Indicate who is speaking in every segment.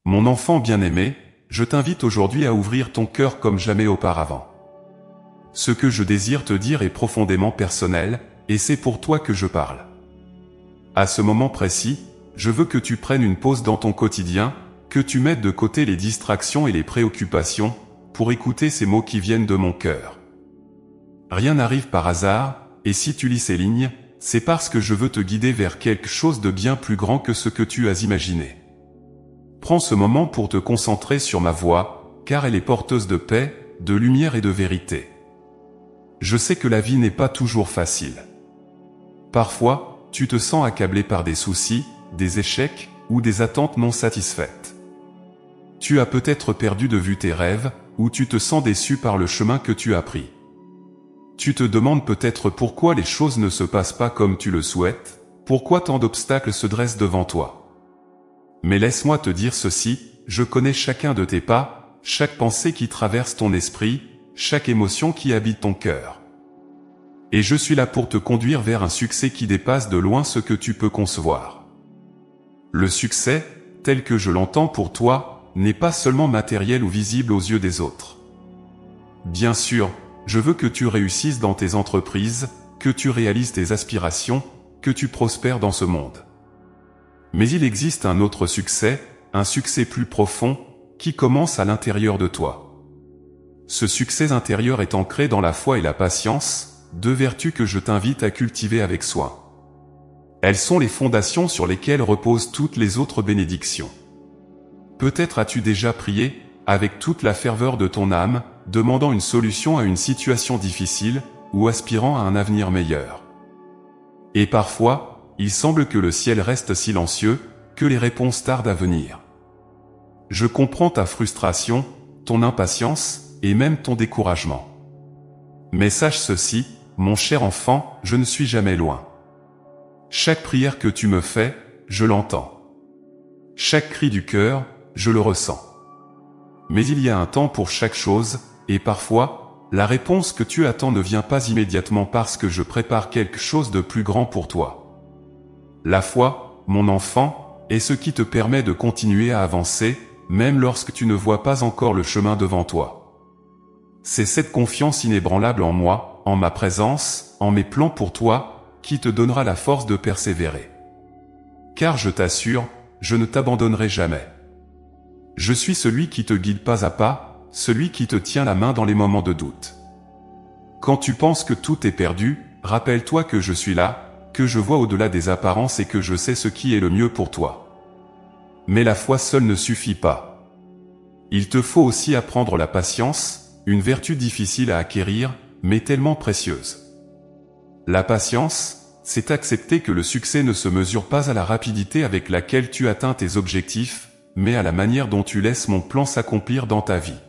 Speaker 1: Mon enfant bien-aimé, je t'invite aujourd'hui à ouvrir ton cœur comme jamais auparavant. Ce que je désire te dire est profondément personnel, et c'est pour toi que je parle. À ce moment précis, je veux que tu prennes une pause dans ton quotidien, que tu mettes de côté les distractions et les préoccupations, pour écouter ces mots qui viennent de mon cœur. Rien n'arrive par hasard, et si tu lis ces lignes, c'est parce que je veux te guider vers quelque chose de bien plus grand que ce que tu as imaginé. Prends ce moment pour te concentrer sur ma voix, car elle est porteuse de paix, de lumière et de vérité. Je sais que la vie n'est pas toujours facile. Parfois, tu te sens accablé par des soucis, des échecs, ou des attentes non satisfaites. Tu as peut-être perdu de vue tes rêves, ou tu te sens déçu par le chemin que tu as pris. Tu te demandes peut-être pourquoi les choses ne se passent pas comme tu le souhaites, pourquoi tant d'obstacles se dressent devant toi. Mais laisse-moi te dire ceci, je connais chacun de tes pas, chaque pensée qui traverse ton esprit, chaque émotion qui habite ton cœur. Et je suis là pour te conduire vers un succès qui dépasse de loin ce que tu peux concevoir. Le succès, tel que je l'entends pour toi, n'est pas seulement matériel ou visible aux yeux des autres. Bien sûr, je veux que tu réussisses dans tes entreprises, que tu réalises tes aspirations, que tu prospères dans ce monde. Mais il existe un autre succès, un succès plus profond, qui commence à l'intérieur de toi. Ce succès intérieur est ancré dans la foi et la patience, deux vertus que je t'invite à cultiver avec soin. Elles sont les fondations sur lesquelles reposent toutes les autres bénédictions. Peut-être as-tu déjà prié, avec toute la ferveur de ton âme, demandant une solution à une situation difficile, ou aspirant à un avenir meilleur. Et parfois, il semble que le ciel reste silencieux, que les réponses tardent à venir. Je comprends ta frustration, ton impatience, et même ton découragement. Mais sache ceci, mon cher enfant, je ne suis jamais loin. Chaque prière que tu me fais, je l'entends. Chaque cri du cœur, je le ressens. Mais il y a un temps pour chaque chose, et parfois, la réponse que tu attends ne vient pas immédiatement parce que je prépare quelque chose de plus grand pour toi. La foi, mon enfant, est ce qui te permet de continuer à avancer, même lorsque tu ne vois pas encore le chemin devant toi. C'est cette confiance inébranlable en moi, en ma présence, en mes plans pour toi, qui te donnera la force de persévérer. Car je t'assure, je ne t'abandonnerai jamais. Je suis celui qui te guide pas à pas, celui qui te tient la main dans les moments de doute. Quand tu penses que tout est perdu, rappelle-toi que je suis là, que je vois au-delà des apparences et que je sais ce qui est le mieux pour toi. Mais la foi seule ne suffit pas. Il te faut aussi apprendre la patience, une vertu difficile à acquérir, mais tellement précieuse. La patience, c'est accepter que le succès ne se mesure pas à la rapidité avec laquelle tu atteins tes objectifs, mais à la manière dont tu laisses mon plan s'accomplir dans ta vie.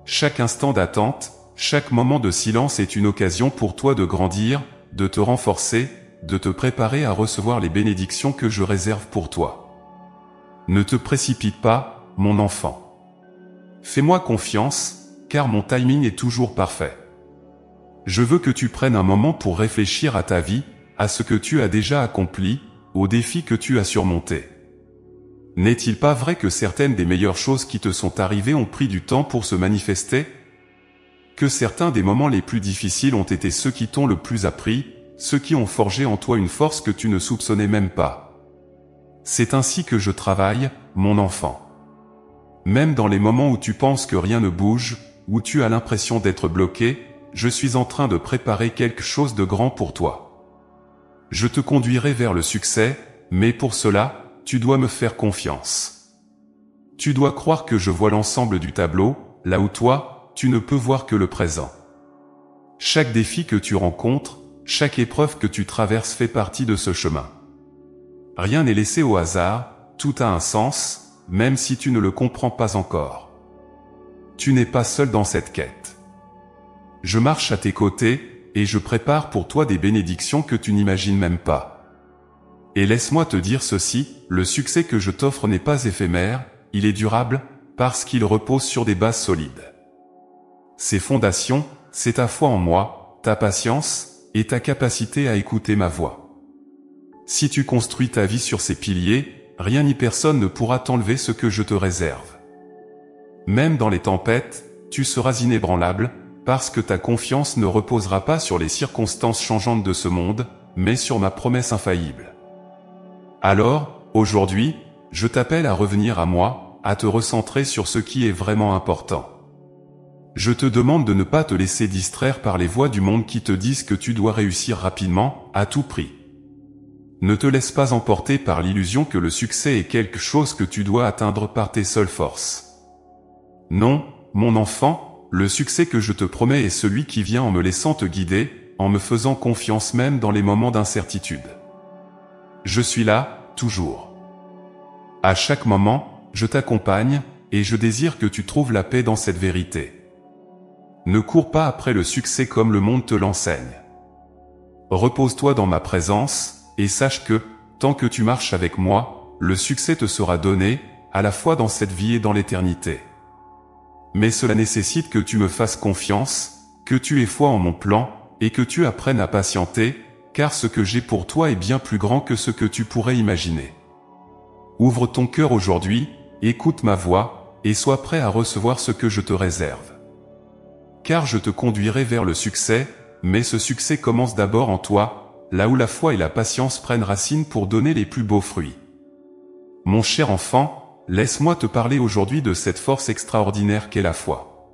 Speaker 1: Chaque instant d'attente, chaque moment de silence est une occasion pour toi de grandir, de te renforcer, de te préparer à recevoir les bénédictions que je réserve pour toi. Ne te précipite pas, mon enfant. Fais-moi confiance, car mon timing est toujours parfait. Je veux que tu prennes un moment pour réfléchir à ta vie, à ce que tu as déjà accompli, aux défis que tu as surmontés. N'est-il pas vrai que certaines des meilleures choses qui te sont arrivées ont pris du temps pour se manifester? Que certains des moments les plus difficiles ont été ceux qui t'ont le plus appris, ceux qui ont forgé en toi une force que tu ne soupçonnais même pas. C'est ainsi que je travaille, mon enfant. Même dans les moments où tu penses que rien ne bouge, où tu as l'impression d'être bloqué, je suis en train de préparer quelque chose de grand pour toi. Je te conduirai vers le succès, mais pour cela, tu dois me faire confiance. Tu dois croire que je vois l'ensemble du tableau, là où toi, tu ne peux voir que le présent. Chaque défi que tu rencontres, chaque épreuve que tu traverses fait partie de ce chemin. Rien n'est laissé au hasard, tout a un sens, même si tu ne le comprends pas encore. Tu n'es pas seul dans cette quête. Je marche à tes côtés, et je prépare pour toi des bénédictions que tu n'imagines même pas. Et laisse-moi te dire ceci, le succès que je t'offre n'est pas éphémère, il est durable, parce qu'il repose sur des bases solides. Ces fondations, c'est ta foi en moi, ta patience, et ta capacité à écouter ma voix. Si tu construis ta vie sur ces piliers, rien ni personne ne pourra t'enlever ce que je te réserve. Même dans les tempêtes, tu seras inébranlable, parce que ta confiance ne reposera pas sur les circonstances changeantes de ce monde, mais sur ma promesse infaillible. Alors, aujourd'hui, je t'appelle à revenir à moi, à te recentrer sur ce qui est vraiment important. Je te demande de ne pas te laisser distraire par les voix du monde qui te disent que tu dois réussir rapidement, à tout prix. Ne te laisse pas emporter par l'illusion que le succès est quelque chose que tu dois atteindre par tes seules forces. Non, mon enfant, le succès que je te promets est celui qui vient en me laissant te guider, en me faisant confiance même dans les moments d'incertitude. Je suis là, toujours. À chaque moment, je t'accompagne, et je désire que tu trouves la paix dans cette vérité. Ne cours pas après le succès comme le monde te l'enseigne. Repose-toi dans ma présence, et sache que, tant que tu marches avec moi, le succès te sera donné, à la fois dans cette vie et dans l'éternité. Mais cela nécessite que tu me fasses confiance, que tu aies foi en mon plan, et que tu apprennes à patienter, car ce que j'ai pour toi est bien plus grand que ce que tu pourrais imaginer. Ouvre ton cœur aujourd'hui, écoute ma voix, et sois prêt à recevoir ce que je te réserve. Car je te conduirai vers le succès, mais ce succès commence d'abord en toi, là où la foi et la patience prennent racine pour donner les plus beaux fruits. Mon cher enfant, laisse-moi te parler aujourd'hui de cette force extraordinaire qu'est la foi.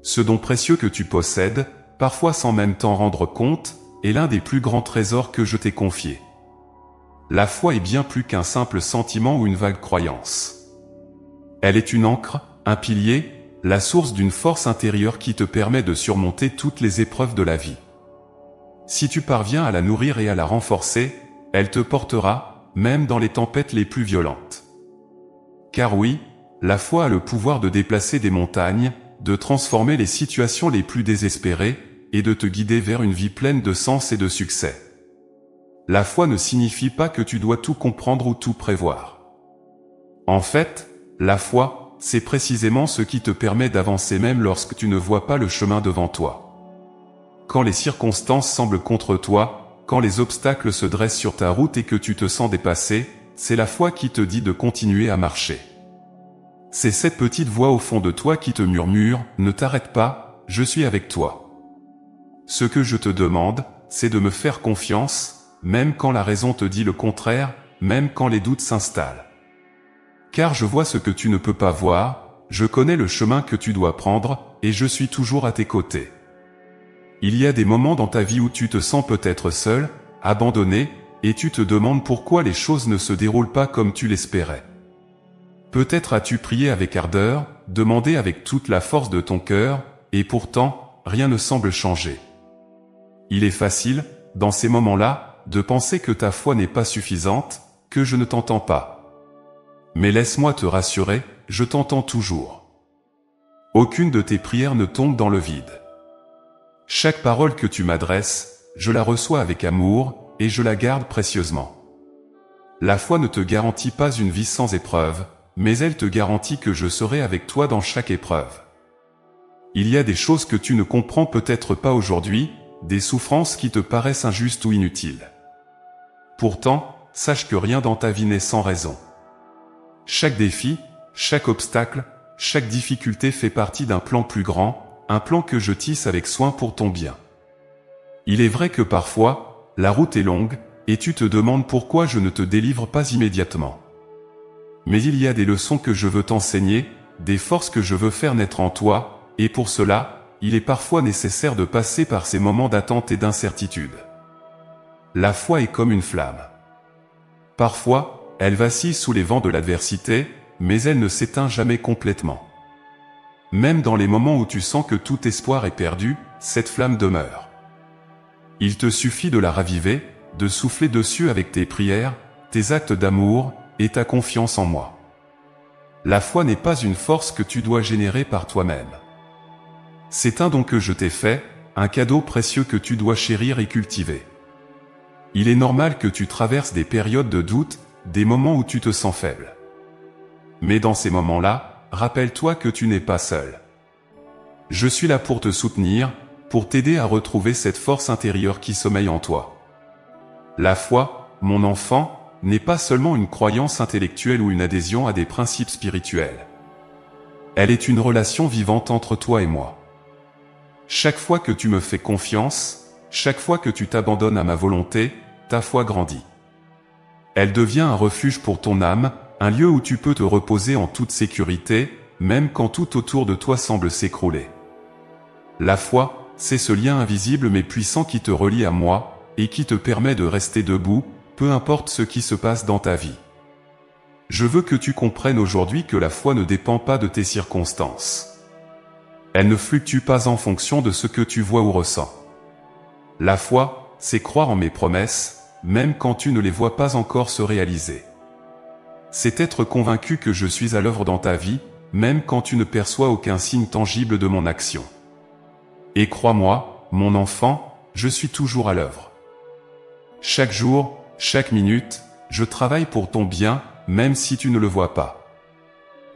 Speaker 1: Ce don précieux que tu possèdes, parfois sans même t'en rendre compte, est l'un des plus grands trésors que je t'ai confiés. La foi est bien plus qu'un simple sentiment ou une vague croyance. Elle est une ancre, un pilier, la source d'une force intérieure qui te permet de surmonter toutes les épreuves de la vie. Si tu parviens à la nourrir et à la renforcer, elle te portera, même dans les tempêtes les plus violentes. Car oui, la foi a le pouvoir de déplacer des montagnes, de transformer les situations les plus désespérées, et de te guider vers une vie pleine de sens et de succès. La foi ne signifie pas que tu dois tout comprendre ou tout prévoir. En fait, la foi, c'est précisément ce qui te permet d'avancer même lorsque tu ne vois pas le chemin devant toi. Quand les circonstances semblent contre toi, quand les obstacles se dressent sur ta route et que tu te sens dépassé, c'est la foi qui te dit de continuer à marcher. C'est cette petite voix au fond de toi qui te murmure « Ne t'arrête pas, je suis avec toi ». Ce que je te demande, c'est de me faire confiance, même quand la raison te dit le contraire, même quand les doutes s'installent. Car je vois ce que tu ne peux pas voir, je connais le chemin que tu dois prendre, et je suis toujours à tes côtés. Il y a des moments dans ta vie où tu te sens peut-être seul, abandonné, et tu te demandes pourquoi les choses ne se déroulent pas comme tu l'espérais. Peut-être as-tu prié avec ardeur, demandé avec toute la force de ton cœur, et pourtant, rien ne semble changer. Il est facile, dans ces moments-là, de penser que ta foi n'est pas suffisante, que je ne t'entends pas. Mais laisse-moi te rassurer, je t'entends toujours. Aucune de tes prières ne tombe dans le vide. Chaque parole que tu m'adresses, je la reçois avec amour, et je la garde précieusement. La foi ne te garantit pas une vie sans épreuve, mais elle te garantit que je serai avec toi dans chaque épreuve. Il y a des choses que tu ne comprends peut-être pas aujourd'hui, des souffrances qui te paraissent injustes ou inutiles. Pourtant, sache que rien dans ta vie n'est sans raison. Chaque défi, chaque obstacle, chaque difficulté fait partie d'un plan plus grand, un plan que je tisse avec soin pour ton bien. Il est vrai que parfois, la route est longue, et tu te demandes pourquoi je ne te délivre pas immédiatement. Mais il y a des leçons que je veux t'enseigner, des forces que je veux faire naître en toi, et pour cela, il est parfois nécessaire de passer par ces moments d'attente et d'incertitude. La foi est comme une flamme. Parfois, elle vacille sous les vents de l'adversité, mais elle ne s'éteint jamais complètement. Même dans les moments où tu sens que tout espoir est perdu, cette flamme demeure. Il te suffit de la raviver, de souffler dessus avec tes prières, tes actes d'amour, et ta confiance en moi. La foi n'est pas une force que tu dois générer par toi-même. C'est un don que je t'ai fait, un cadeau précieux que tu dois chérir et cultiver. Il est normal que tu traverses des périodes de doute, des moments où tu te sens faible. Mais dans ces moments-là, rappelle-toi que tu n'es pas seul. Je suis là pour te soutenir, pour t'aider à retrouver cette force intérieure qui sommeille en toi. La foi, mon enfant, n'est pas seulement une croyance intellectuelle ou une adhésion à des principes spirituels. Elle est une relation vivante entre toi et moi. Chaque fois que tu me fais confiance, chaque fois que tu t'abandonnes à ma volonté, ta foi grandit. Elle devient un refuge pour ton âme, un lieu où tu peux te reposer en toute sécurité, même quand tout autour de toi semble s'écrouler. La foi, c'est ce lien invisible mais puissant qui te relie à moi, et qui te permet de rester debout, peu importe ce qui se passe dans ta vie. Je veux que tu comprennes aujourd'hui que la foi ne dépend pas de tes circonstances. Elle ne fluctue pas en fonction de ce que tu vois ou ressens. La foi, c'est croire en mes promesses, même quand tu ne les vois pas encore se réaliser. C'est être convaincu que je suis à l'œuvre dans ta vie, même quand tu ne perçois aucun signe tangible de mon action. Et crois-moi, mon enfant, je suis toujours à l'œuvre. Chaque jour, chaque minute, je travaille pour ton bien, même si tu ne le vois pas.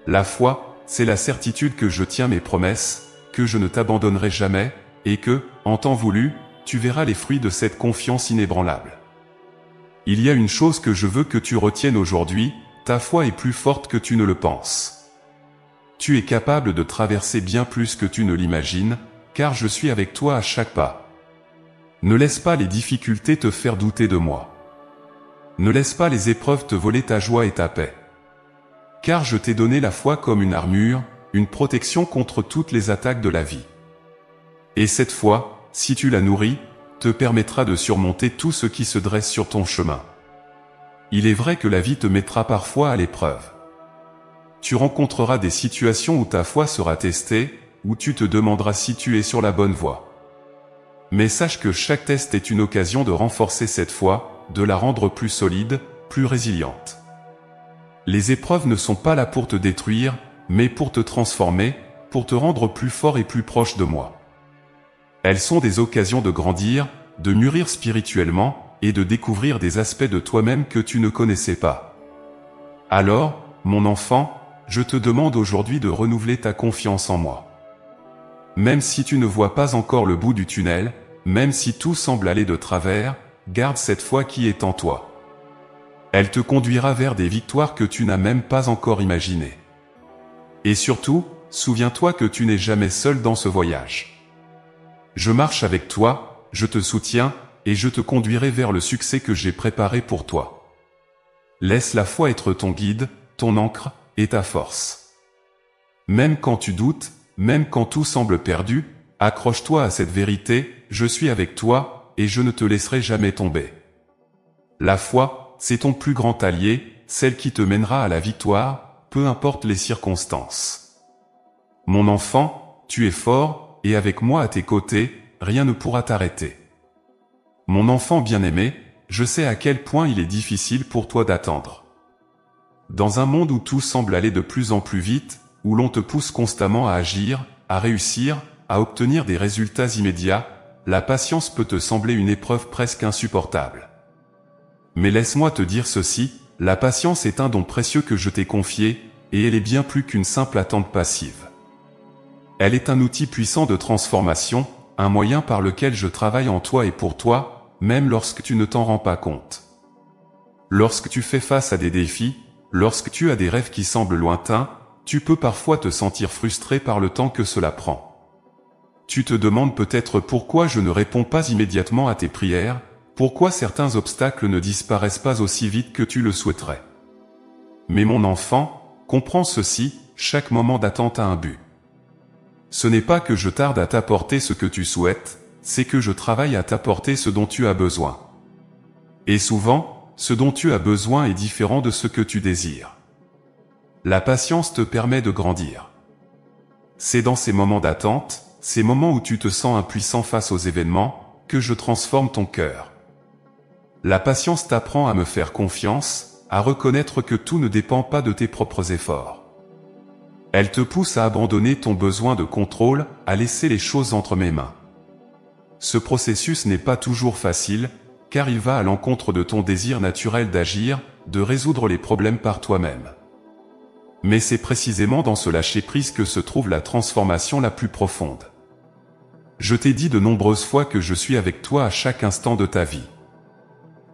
Speaker 1: La foi, c'est la certitude que je tiens mes promesses, que je ne t'abandonnerai jamais, et que, en temps voulu, tu verras les fruits de cette confiance inébranlable. Il y a une chose que je veux que tu retiennes aujourd'hui, ta foi est plus forte que tu ne le penses. Tu es capable de traverser bien plus que tu ne l'imagines, car je suis avec toi à chaque pas. Ne laisse pas les difficultés te faire douter de moi. Ne laisse pas les épreuves te voler ta joie et ta paix. Car je t'ai donné la foi comme une armure, une protection contre toutes les attaques de la vie. Et cette foi, si tu la nourris, te permettra de surmonter tout ce qui se dresse sur ton chemin. Il est vrai que la vie te mettra parfois à l'épreuve. Tu rencontreras des situations où ta foi sera testée, où tu te demanderas si tu es sur la bonne voie. Mais sache que chaque test est une occasion de renforcer cette foi, de la rendre plus solide, plus résiliente. Les épreuves ne sont pas là pour te détruire, mais pour te transformer, pour te rendre plus fort et plus proche de moi. Elles sont des occasions de grandir, de mûrir spirituellement, et de découvrir des aspects de toi-même que tu ne connaissais pas. Alors, mon enfant, je te demande aujourd'hui de renouveler ta confiance en moi. Même si tu ne vois pas encore le bout du tunnel, même si tout semble aller de travers, garde cette foi qui est en toi. Elle te conduira vers des victoires que tu n'as même pas encore imaginées. Et surtout, souviens-toi que tu n'es jamais seul dans ce voyage. Je marche avec toi, je te soutiens, et je te conduirai vers le succès que j'ai préparé pour toi. Laisse la foi être ton guide, ton encre, et ta force. Même quand tu doutes, même quand tout semble perdu, accroche-toi à cette vérité, je suis avec toi, et je ne te laisserai jamais tomber. La foi, c'est ton plus grand allié, celle qui te mènera à la victoire, peu importe les circonstances. Mon enfant, tu es fort, et avec moi à tes côtés, rien ne pourra t'arrêter. Mon enfant bien-aimé, je sais à quel point il est difficile pour toi d'attendre. Dans un monde où tout semble aller de plus en plus vite, où l'on te pousse constamment à agir, à réussir, à obtenir des résultats immédiats, la patience peut te sembler une épreuve presque insupportable. Mais laisse-moi te dire ceci, la patience est un don précieux que je t'ai confié, et elle est bien plus qu'une simple attente passive. Elle est un outil puissant de transformation, un moyen par lequel je travaille en toi et pour toi, même lorsque tu ne t'en rends pas compte. Lorsque tu fais face à des défis, lorsque tu as des rêves qui semblent lointains, tu peux parfois te sentir frustré par le temps que cela prend. Tu te demandes peut-être pourquoi je ne réponds pas immédiatement à tes prières, pourquoi certains obstacles ne disparaissent pas aussi vite que tu le souhaiterais. Mais mon enfant, comprends ceci, chaque moment d'attente a un but. Ce n'est pas que je tarde à t'apporter ce que tu souhaites, c'est que je travaille à t'apporter ce dont tu as besoin. Et souvent, ce dont tu as besoin est différent de ce que tu désires. La patience te permet de grandir. C'est dans ces moments d'attente, ces moments où tu te sens impuissant face aux événements, que je transforme ton cœur. La patience t'apprend à me faire confiance, à reconnaître que tout ne dépend pas de tes propres efforts. Elle te pousse à abandonner ton besoin de contrôle, à laisser les choses entre mes mains. Ce processus n'est pas toujours facile, car il va à l'encontre de ton désir naturel d'agir, de résoudre les problèmes par toi-même. Mais c'est précisément dans ce lâcher-prise que se trouve la transformation la plus profonde. Je t'ai dit de nombreuses fois que je suis avec toi à chaque instant de ta vie.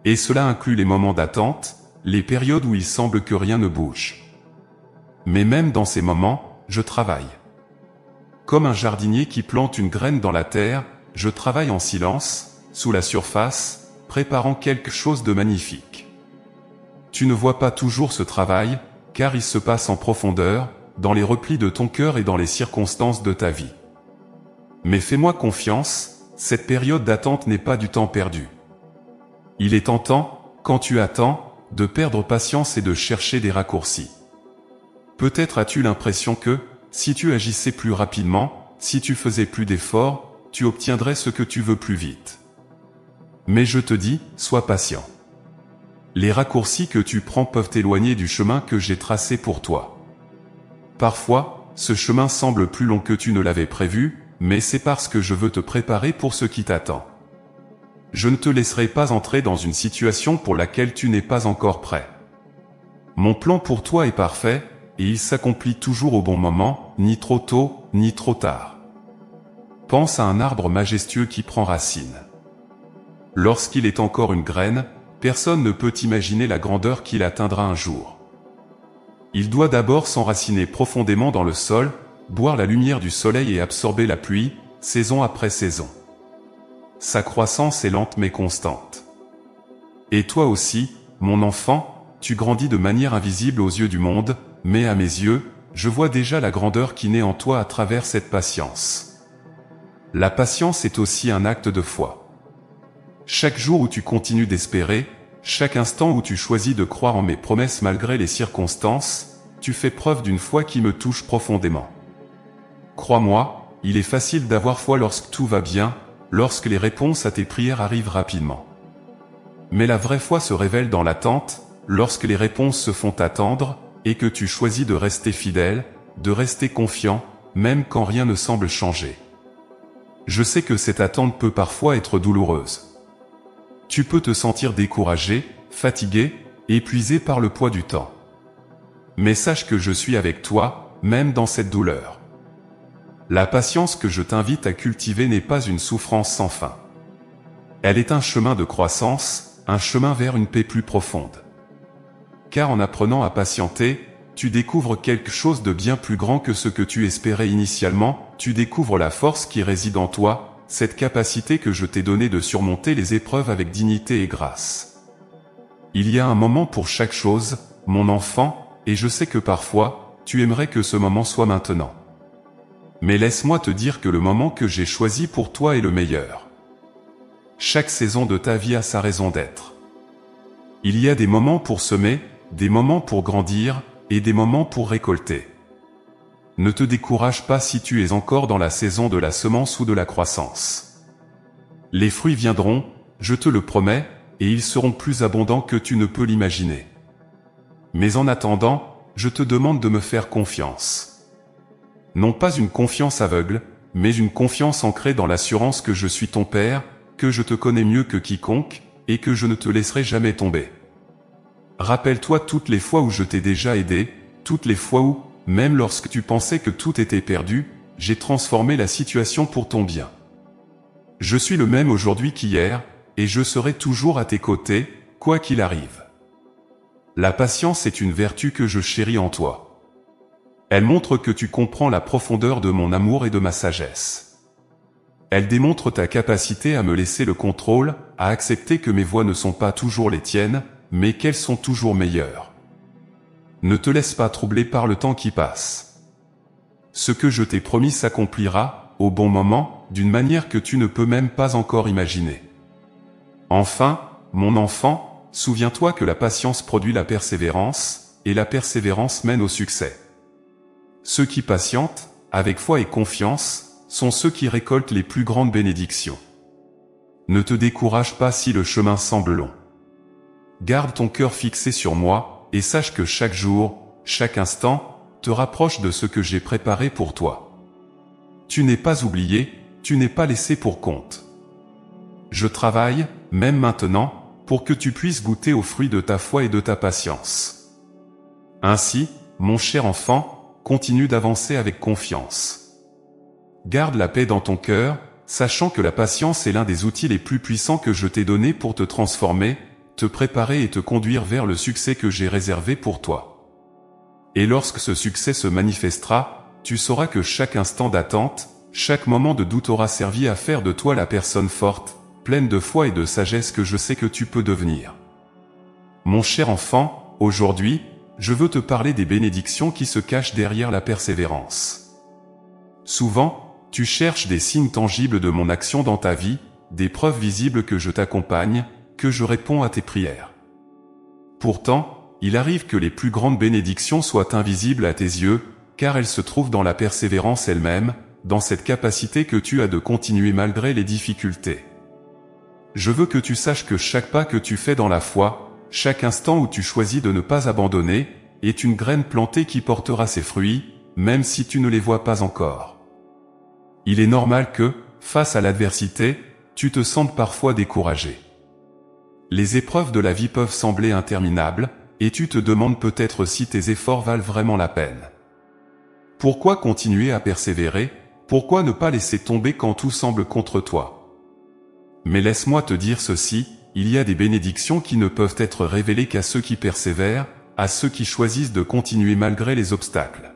Speaker 1: Et cela inclut les moments d'attente, les périodes où il semble que rien ne bouge. Mais même dans ces moments, je travaille. Comme un jardinier qui plante une graine dans la terre, je travaille en silence, sous la surface, préparant quelque chose de magnifique. Tu ne vois pas toujours ce travail, car il se passe en profondeur, dans les replis de ton cœur et dans les circonstances de ta vie. Mais fais-moi confiance, cette période d'attente n'est pas du temps perdu. Il est tentant, quand tu attends, de perdre patience et de chercher des raccourcis. Peut-être as-tu l'impression que, si tu agissais plus rapidement, si tu faisais plus d'efforts, tu obtiendrais ce que tu veux plus vite. Mais je te dis, sois patient. Les raccourcis que tu prends peuvent t'éloigner du chemin que j'ai tracé pour toi. Parfois, ce chemin semble plus long que tu ne l'avais prévu, mais c'est parce que je veux te préparer pour ce qui t'attend. Je ne te laisserai pas entrer dans une situation pour laquelle tu n'es pas encore prêt. Mon plan pour toi est parfait, et il s'accomplit toujours au bon moment, ni trop tôt, ni trop tard. Pense à un arbre majestueux qui prend racine. Lorsqu'il est encore une graine, personne ne peut imaginer la grandeur qu'il atteindra un jour. Il doit d'abord s'enraciner profondément dans le sol, boire la lumière du soleil et absorber la pluie, saison après saison. Sa croissance est lente mais constante. Et toi aussi, mon enfant, tu grandis de manière invisible aux yeux du monde, mais à mes yeux, je vois déjà la grandeur qui naît en toi à travers cette patience. La patience est aussi un acte de foi. Chaque jour où tu continues d'espérer, chaque instant où tu choisis de croire en mes promesses malgré les circonstances, tu fais preuve d'une foi qui me touche profondément. Crois-moi, il est facile d'avoir foi lorsque tout va bien, lorsque les réponses à tes prières arrivent rapidement. Mais la vraie foi se révèle dans l'attente, lorsque les réponses se font attendre, et que tu choisis de rester fidèle, de rester confiant, même quand rien ne semble changer. Je sais que cette attente peut parfois être douloureuse. Tu peux te sentir découragé, fatigué, épuisé par le poids du temps. Mais sache que je suis avec toi, même dans cette douleur. La patience que je t'invite à cultiver n'est pas une souffrance sans fin. Elle est un chemin de croissance, un chemin vers une paix plus profonde. Car en apprenant à patienter, tu découvres quelque chose de bien plus grand que ce que tu espérais initialement, tu découvres la force qui réside en toi, cette capacité que je t'ai donnée de surmonter les épreuves avec dignité et grâce. Il y a un moment pour chaque chose, mon enfant, et je sais que parfois, tu aimerais que ce moment soit maintenant. Mais laisse-moi te dire que le moment que j'ai choisi pour toi est le meilleur. Chaque saison de ta vie a sa raison d'être. Il y a des moments pour semer, des moments pour grandir, et des moments pour récolter. Ne te décourage pas si tu es encore dans la saison de la semence ou de la croissance. Les fruits viendront, je te le promets, et ils seront plus abondants que tu ne peux l'imaginer. Mais en attendant, je te demande de me faire confiance. Non pas une confiance aveugle, mais une confiance ancrée dans l'assurance que je suis ton Père, que je te connais mieux que quiconque, et que je ne te laisserai jamais tomber. Rappelle-toi toutes les fois où je t'ai déjà aidé, toutes les fois où, même lorsque tu pensais que tout était perdu, j'ai transformé la situation pour ton bien. Je suis le même aujourd'hui qu'hier, et je serai toujours à tes côtés, quoi qu'il arrive. La patience est une vertu que je chéris en toi. Elle montre que tu comprends la profondeur de mon amour et de ma sagesse. Elle démontre ta capacité à me laisser le contrôle, à accepter que mes voies ne sont pas toujours les tiennes, mais qu'elles sont toujours meilleures. Ne te laisse pas troubler par le temps qui passe. Ce que je t'ai promis s'accomplira, au bon moment, d'une manière que tu ne peux même pas encore imaginer. Enfin, mon enfant, souviens-toi que la patience produit la persévérance, et la persévérance mène au succès. Ceux qui patientent, avec foi et confiance, sont ceux qui récoltent les plus grandes bénédictions. Ne te décourage pas si le chemin semble long. Garde ton cœur fixé sur moi, et sache que chaque jour, chaque instant, te rapproche de ce que j'ai préparé pour toi. Tu n'es pas oublié, tu n'es pas laissé pour compte. Je travaille, même maintenant, pour que tu puisses goûter aux fruits de ta foi et de ta patience. Ainsi, mon cher enfant, continue d'avancer avec confiance. Garde la paix dans ton cœur, sachant que la patience est l'un des outils les plus puissants que je t'ai donné pour te transformer, te préparer et te conduire vers le succès que j'ai réservé pour toi. Et lorsque ce succès se manifestera, tu sauras que chaque instant d'attente, chaque moment de doute aura servi à faire de toi la personne forte, pleine de foi et de sagesse que je sais que tu peux devenir. Mon cher enfant, aujourd'hui, je veux te parler des bénédictions qui se cachent derrière la persévérance. Souvent, tu cherches des signes tangibles de mon action dans ta vie, des preuves visibles que je t'accompagne, que je réponds à tes prières. Pourtant, il arrive que les plus grandes bénédictions soient invisibles à tes yeux, car elles se trouvent dans la persévérance elle-même, dans cette capacité que tu as de continuer malgré les difficultés. Je veux que tu saches que chaque pas que tu fais dans la foi, chaque instant où tu choisis de ne pas abandonner, est une graine plantée qui portera ses fruits, même si tu ne les vois pas encore. Il est normal que, face à l'adversité, tu te sentes parfois découragé. Les épreuves de la vie peuvent sembler interminables, et tu te demandes peut-être si tes efforts valent vraiment la peine. Pourquoi continuer à persévérer? Pourquoi ne pas laisser tomber quand tout semble contre toi? Mais laisse-moi te dire ceci, il y a des bénédictions qui ne peuvent être révélées qu'à ceux qui persévèrent, à ceux qui choisissent de continuer malgré les obstacles.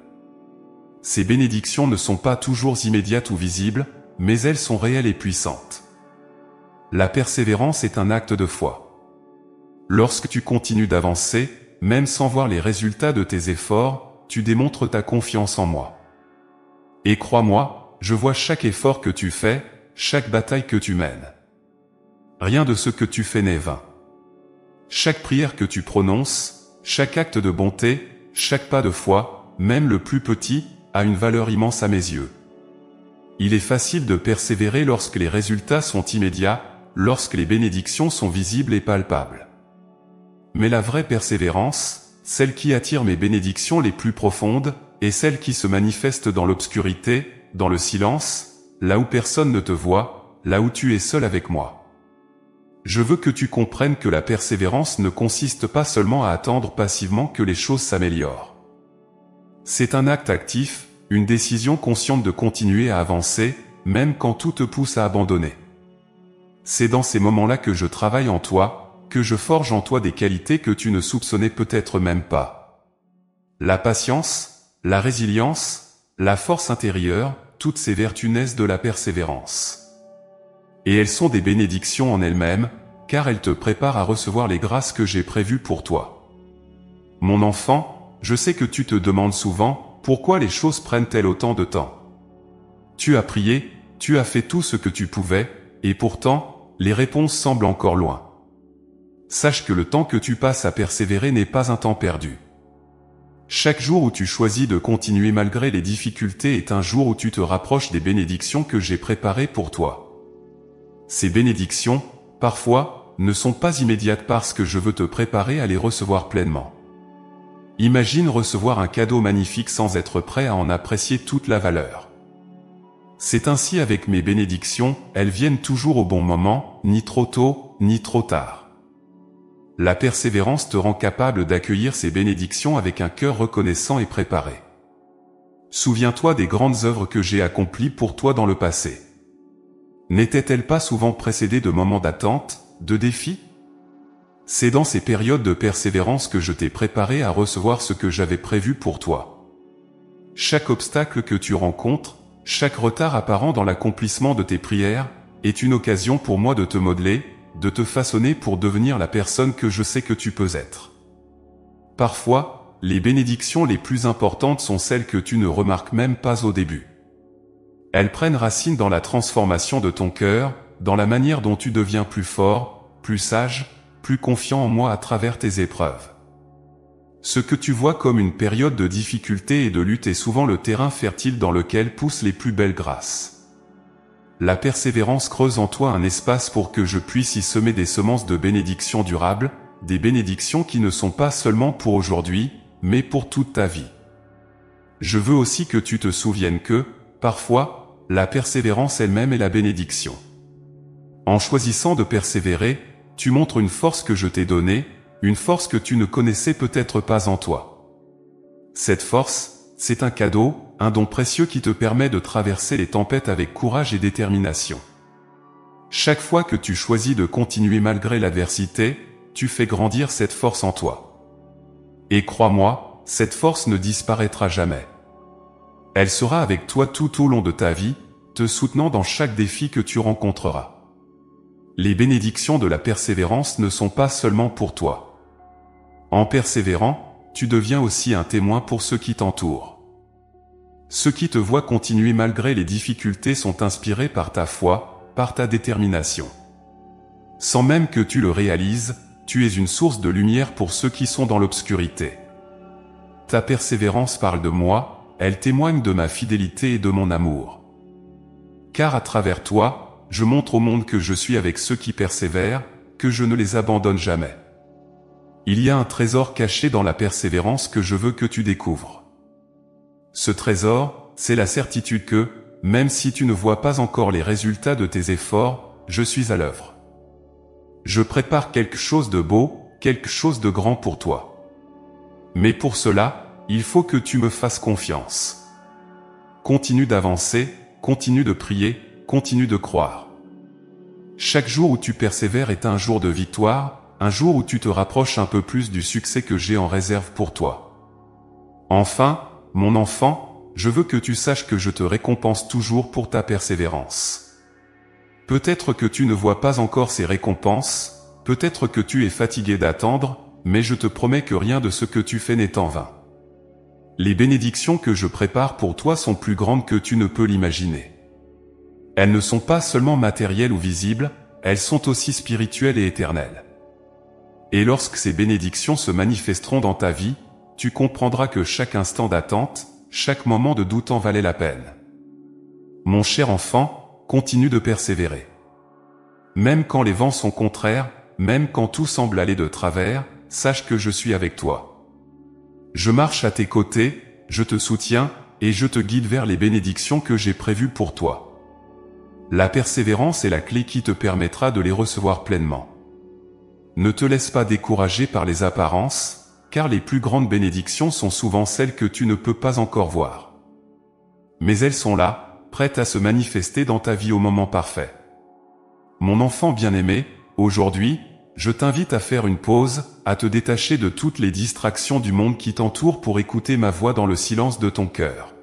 Speaker 1: Ces bénédictions ne sont pas toujours immédiates ou visibles, mais elles sont réelles et puissantes. La persévérance est un acte de foi. Lorsque tu continues d'avancer, même sans voir les résultats de tes efforts, tu démontres ta confiance en moi. Et crois-moi, je vois chaque effort que tu fais, chaque bataille que tu mènes. Rien de ce que tu fais n'est vain. Chaque prière que tu prononces, chaque acte de bonté, chaque pas de foi, même le plus petit, a une valeur immense à mes yeux. Il est facile de persévérer lorsque les résultats sont immédiats, lorsque les bénédictions sont visibles et palpables. Mais la vraie persévérance, celle qui attire mes bénédictions les plus profondes, est celle qui se manifeste dans l'obscurité, dans le silence, là où personne ne te voit, là où tu es seul avec moi. Je veux que tu comprennes que la persévérance ne consiste pas seulement à attendre passivement que les choses s'améliorent. C'est un acte actif, une décision consciente de continuer à avancer, même quand tout te pousse à abandonner. C'est dans ces moments-là que je travaille en toi, que je forge en toi des qualités que tu ne soupçonnais peut-être même pas. La patience, la résilience, la force intérieure, toutes ces vertus naissent de la persévérance. Et elles sont des bénédictions en elles-mêmes, car elles te préparent à recevoir les grâces que j'ai prévues pour toi. Mon enfant, je sais que tu te demandes souvent, pourquoi les choses prennent-elles autant de temps? Tu as prié, tu as fait tout ce que tu pouvais, et pourtant, les réponses semblent encore loin. Sache que le temps que tu passes à persévérer n'est pas un temps perdu. Chaque jour où tu choisis de continuer malgré les difficultés est un jour où tu te rapproches des bénédictions que j'ai préparées pour toi. Ces bénédictions, parfois, ne sont pas immédiates parce que je veux te préparer à les recevoir pleinement. Imagine recevoir un cadeau magnifique sans être prêt à en apprécier toute la valeur. C'est ainsi avec mes bénédictions, elles viennent toujours au bon moment, ni trop tôt, ni trop tard. La persévérance te rend capable d'accueillir ces bénédictions avec un cœur reconnaissant et préparé. Souviens-toi des grandes œuvres que j'ai accomplies pour toi dans le passé. N'étaient-elles pas souvent précédées de moments d'attente, de défis? C'est dans ces périodes de persévérance que je t'ai préparé à recevoir ce que j'avais prévu pour toi. Chaque obstacle que tu rencontres, chaque retard apparent dans l'accomplissement de tes prières, est une occasion pour moi de te modeler, de te façonner pour devenir la personne que je sais que tu peux être. Parfois, les bénédictions les plus importantes sont celles que tu ne remarques même pas au début. Elles prennent racine dans la transformation de ton cœur, dans la manière dont tu deviens plus fort, plus sage, plus confiant en moi à travers tes épreuves. Ce que tu vois comme une période de difficulté et de lutte est souvent le terrain fertile dans lequel poussent les plus belles grâces. La persévérance creuse en toi un espace pour que je puisse y semer des semences de bénédictions durables, des bénédictions qui ne sont pas seulement pour aujourd'hui, mais pour toute ta vie. Je veux aussi que tu te souviennes que, parfois, la persévérance elle-même est la bénédiction. En choisissant de persévérer, tu montres une force que je t'ai donnée, une force que tu ne connaissais peut-être pas en toi. Cette force, c'est un cadeau, un don précieux qui te permet de traverser les tempêtes avec courage et détermination. Chaque fois que tu choisis de continuer malgré l'adversité, tu fais grandir cette force en toi. Et crois-moi, cette force ne disparaîtra jamais. Elle sera avec toi tout au long de ta vie, te soutenant dans chaque défi que tu rencontreras. Les bénédictions de la persévérance ne sont pas seulement pour toi. En persévérant, tu deviens aussi un témoin pour ceux qui t'entourent. Ceux qui te voient continuer malgré les difficultés sont inspirés par ta foi, par ta détermination. Sans même que tu le réalises, tu es une source de lumière pour ceux qui sont dans l'obscurité. Ta persévérance parle de moi, elle témoigne de ma fidélité et de mon amour. Car à travers toi, je montre au monde que je suis avec ceux qui persévèrent, que je ne les abandonne jamais. Il y a un trésor caché dans la persévérance que je veux que tu découvres. Ce trésor, c'est la certitude que, même si tu ne vois pas encore les résultats de tes efforts, je suis à l'œuvre. Je prépare quelque chose de beau, quelque chose de grand pour toi. Mais pour cela, il faut que tu me fasses confiance. Continue d'avancer, continue de prier, continue de croire. Chaque jour où tu persévères est un jour de victoire, un jour où tu te rapproches un peu plus du succès que j'ai en réserve pour toi. Enfin, mon enfant, je veux que tu saches que je te récompense toujours pour ta persévérance. Peut-être que tu ne vois pas encore ces récompenses, peut-être que tu es fatigué d'attendre, mais je te promets que rien de ce que tu fais n'est en vain. Les bénédictions que je prépare pour toi sont plus grandes que tu ne peux l'imaginer. Elles ne sont pas seulement matérielles ou visibles, elles sont aussi spirituelles et éternelles. Et lorsque ces bénédictions se manifesteront dans ta vie, tu comprendras que chaque instant d'attente, chaque moment de doute en valait la peine. Mon cher enfant, continue de persévérer. Même quand les vents sont contraires, même quand tout semble aller de travers, sache que je suis avec toi. Je marche à tes côtés, je te soutiens, et je te guide vers les bénédictions que j'ai prévues pour toi. La persévérance est la clé qui te permettra de les recevoir pleinement. Ne te laisse pas décourager par les apparences, car les plus grandes bénédictions sont souvent celles que tu ne peux pas encore voir. Mais elles sont là, prêtes à se manifester dans ta vie au moment parfait. Mon enfant bien-aimé, aujourd'hui, je t'invite à faire une pause, à te détacher de toutes les distractions du monde qui t'entoure pour écouter ma voix dans le silence de ton cœur.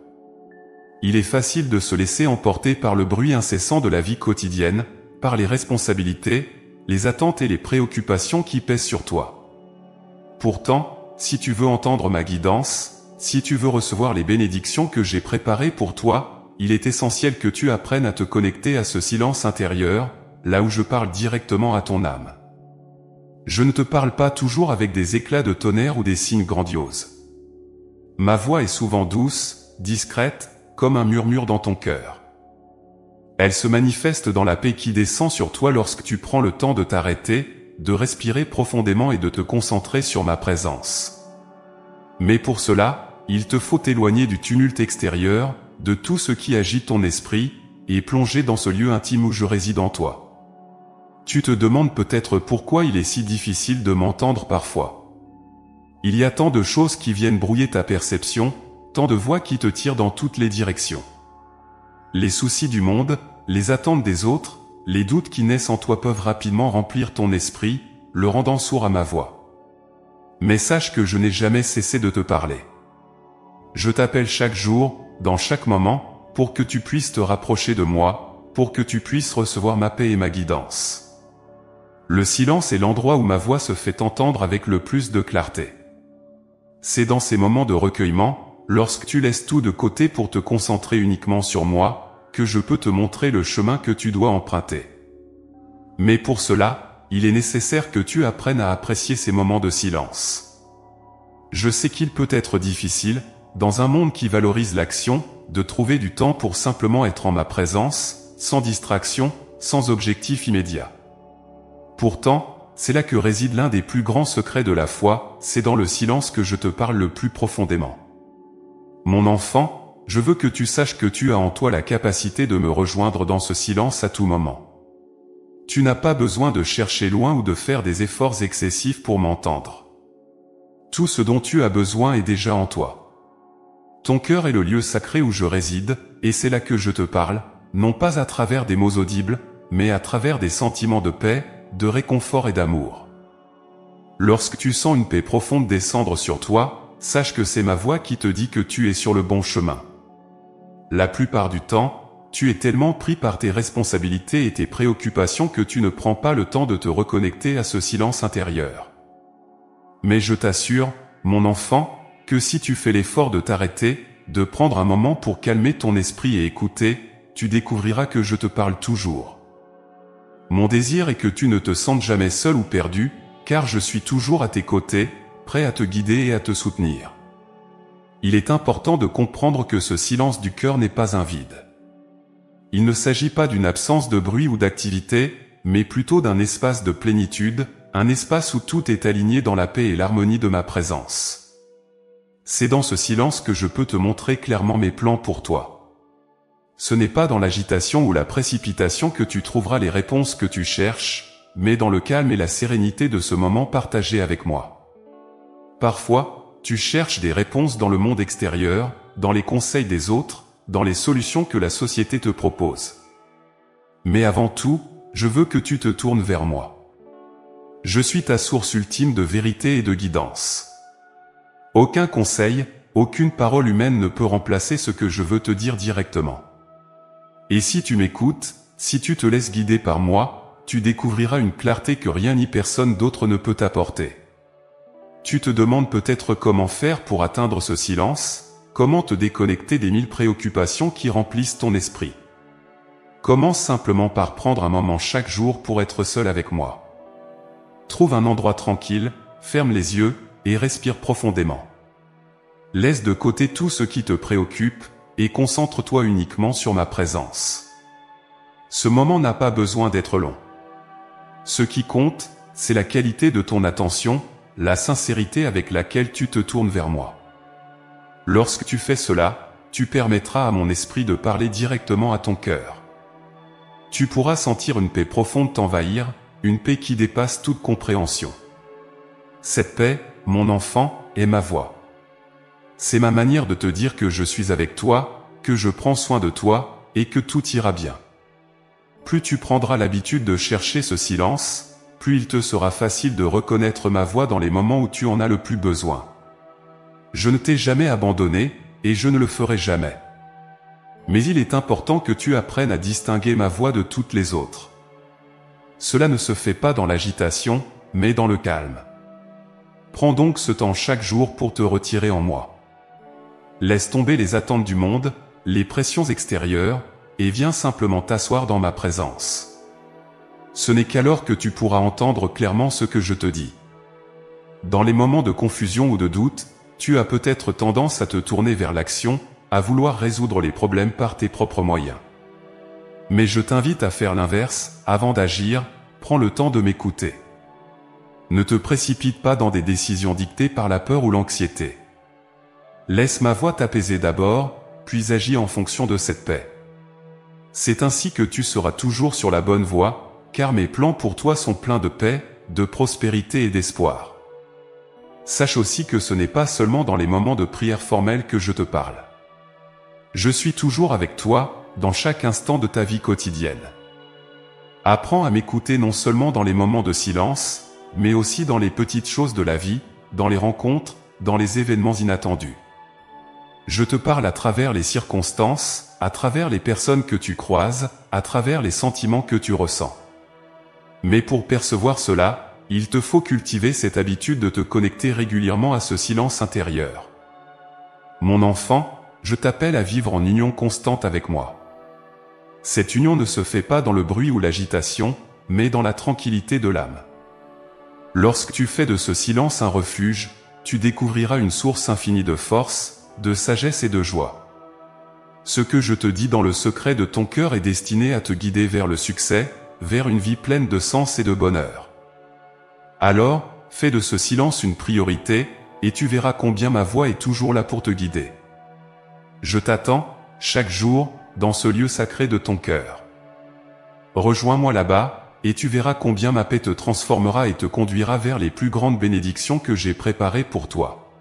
Speaker 1: Il est facile de se laisser emporter par le bruit incessant de la vie quotidienne, par les responsabilités, les attentes et les préoccupations qui pèsent sur toi. Pourtant, si tu veux entendre ma guidance, si tu veux recevoir les bénédictions que j'ai préparées pour toi, il est essentiel que tu apprennes à te connecter à ce silence intérieur, là où je parle directement à ton âme. Je ne te parle pas toujours avec des éclats de tonnerre ou des signes grandioses. Ma voix est souvent douce, discrète, comme un murmure dans ton cœur. Elle se manifeste dans la paix qui descend sur toi lorsque tu prends le temps de t'arrêter, de respirer profondément et de te concentrer sur ma présence. Mais pour cela, il te faut t'éloigner du tumulte extérieur, de tout ce qui agite ton esprit, et plonger dans ce lieu intime où je réside en toi. Tu te demandes peut-être pourquoi il est si difficile de m'entendre parfois. Il y a tant de choses qui viennent brouiller ta perception, tant de voix qui te tirent dans toutes les directions. Les soucis du monde, les attentes des autres, les doutes qui naissent en toi peuvent rapidement remplir ton esprit, le rendant sourd à ma voix. Mais sache que je n'ai jamais cessé de te parler. Je t'appelle chaque jour, dans chaque moment, pour que tu puisses te rapprocher de moi, pour que tu puisses recevoir ma paix et ma guidance. Le silence est l'endroit où ma voix se fait entendre avec le plus de clarté. C'est dans ces moments de recueillement, lorsque tu laisses tout de côté pour te concentrer uniquement sur moi, que je peux te montrer le chemin que tu dois emprunter. Mais pour cela, il est nécessaire que tu apprennes à apprécier ces moments de silence. Je sais qu'il peut être difficile, dans un monde qui valorise l'action, de trouver du temps pour simplement être en ma présence, sans distraction, sans objectif immédiat. Pourtant, c'est là que réside l'un des plus grands secrets de la foi, c'est dans le silence que je te parle le plus profondément. Mon enfant, je veux que tu saches que tu as en toi la capacité de me rejoindre dans ce silence à tout moment. Tu n'as pas besoin de chercher loin ou de faire des efforts excessifs pour m'entendre. Tout ce dont tu as besoin est déjà en toi. Ton cœur est le lieu sacré où je réside, et c'est là que je te parle, non pas à travers des mots audibles, mais à travers des sentiments de paix, de réconfort et d'amour. lorsque tu sens une paix profonde descendre sur toi, sache que c'est ma voix qui te dit que tu es sur le bon chemin. La plupart du temps, tu es tellement pris par tes responsabilités et tes préoccupations que tu ne prends pas le temps de te reconnecter à ce silence intérieur. Mais je t'assure, mon enfant, que si tu fais l'effort de t'arrêter, de prendre un moment pour calmer ton esprit et écouter, tu découvriras que je te parle toujours. Mon désir est que tu ne te sentes jamais seul ou perdu, car je suis toujours à tes côtés, prêt à te guider et à te soutenir. Il est important de comprendre que ce silence du cœur n'est pas un vide. Il ne s'agit pas d'une absence de bruit ou d'activité, mais plutôt d'un espace de plénitude, un espace où tout est aligné dans la paix et l'harmonie de ma présence. C'est dans ce silence que je peux te montrer clairement mes plans pour toi. Ce n'est pas dans l'agitation ou la précipitation que tu trouveras les réponses que tu cherches, mais dans le calme et la sérénité de ce moment partagé avec moi. Parfois, tu cherches des réponses dans le monde extérieur, dans les conseils des autres, dans les solutions que la société te propose. Mais avant tout, je veux que tu te tournes vers moi. Je suis ta source ultime de vérité et de guidance. Aucun conseil, aucune parole humaine ne peut remplacer ce que je veux te dire directement. Et si tu m'écoutes, si tu te laisses guider par moi, tu découvriras une clarté que rien ni personne d'autre ne peut t'apporter. Tu te demandes peut-être comment faire pour atteindre ce silence, comment te déconnecter des 1000 préoccupations qui remplissent ton esprit. Commence simplement par prendre un moment chaque jour pour être seul avec moi. Trouve un endroit tranquille, ferme les yeux, et respire profondément. Laisse de côté tout ce qui te préoccupe, et concentre-toi uniquement sur ma présence. Ce moment n'a pas besoin d'être long. Ce qui compte, c'est la qualité de ton attention, la sincérité avec laquelle tu te tournes vers moi. Lorsque tu fais cela, tu permettras à mon esprit de parler directement à ton cœur. Tu pourras sentir une paix profonde t'envahir, une paix qui dépasse toute compréhension. Cette paix, mon enfant, est ma voix. C'est ma manière de te dire que je suis avec toi, que je prends soin de toi, et que tout ira bien. Plus tu prendras l'habitude de chercher ce silence, plus il te sera facile de reconnaître ma voix dans les moments où tu en as le plus besoin. Je ne t'ai jamais abandonné, et je ne le ferai jamais. Mais il est important que tu apprennes à distinguer ma voix de toutes les autres. Cela ne se fait pas dans l'agitation, mais dans le calme. Prends donc ce temps chaque jour pour te retirer en moi. Laisse tomber les attentes du monde, les pressions extérieures, et viens simplement t'asseoir dans ma présence. Ce n'est qu'alors que tu pourras entendre clairement ce que je te dis. Dans les moments de confusion ou de doute, tu as peut-être tendance à te tourner vers l'action, à vouloir résoudre les problèmes par tes propres moyens. Mais je t'invite à faire l'inverse, avant d'agir, prends le temps de m'écouter. Ne te précipite pas dans des décisions dictées par la peur ou l'anxiété. Laisse ma voix t'apaiser d'abord, puis agis en fonction de cette paix. C'est ainsi que tu seras toujours sur la bonne voie, car mes plans pour toi sont pleins de paix, de prospérité et d'espoir. Sache aussi que ce n'est pas seulement dans les moments de prière formelle que je te parle. Je suis toujours avec toi, dans chaque instant de ta vie quotidienne. Apprends à m'écouter non seulement dans les moments de silence, mais aussi dans les petites choses de la vie, dans les rencontres, dans les événements inattendus. Je te parle à travers les circonstances, à travers les personnes que tu croises, à travers les sentiments que tu ressens. Mais pour percevoir cela, il te faut cultiver cette habitude de te connecter régulièrement à ce silence intérieur. Mon enfant, je t'appelle à vivre en union constante avec moi. Cette union ne se fait pas dans le bruit ou l'agitation, mais dans la tranquillité de l'âme. Lorsque tu fais de ce silence un refuge, tu découvriras une source infinie de force, de sagesse et de joie. Ce que je te dis dans le secret de ton cœur est destiné à te guider vers le succès, vers une vie pleine de sens et de bonheur. Alors, fais de ce silence une priorité, et tu verras combien ma voix est toujours là pour te guider. Je t'attends, chaque jour, dans ce lieu sacré de ton cœur. Rejoins-moi là-bas, et tu verras combien ma paix te transformera et te conduira vers les plus grandes bénédictions que j'ai préparées pour toi.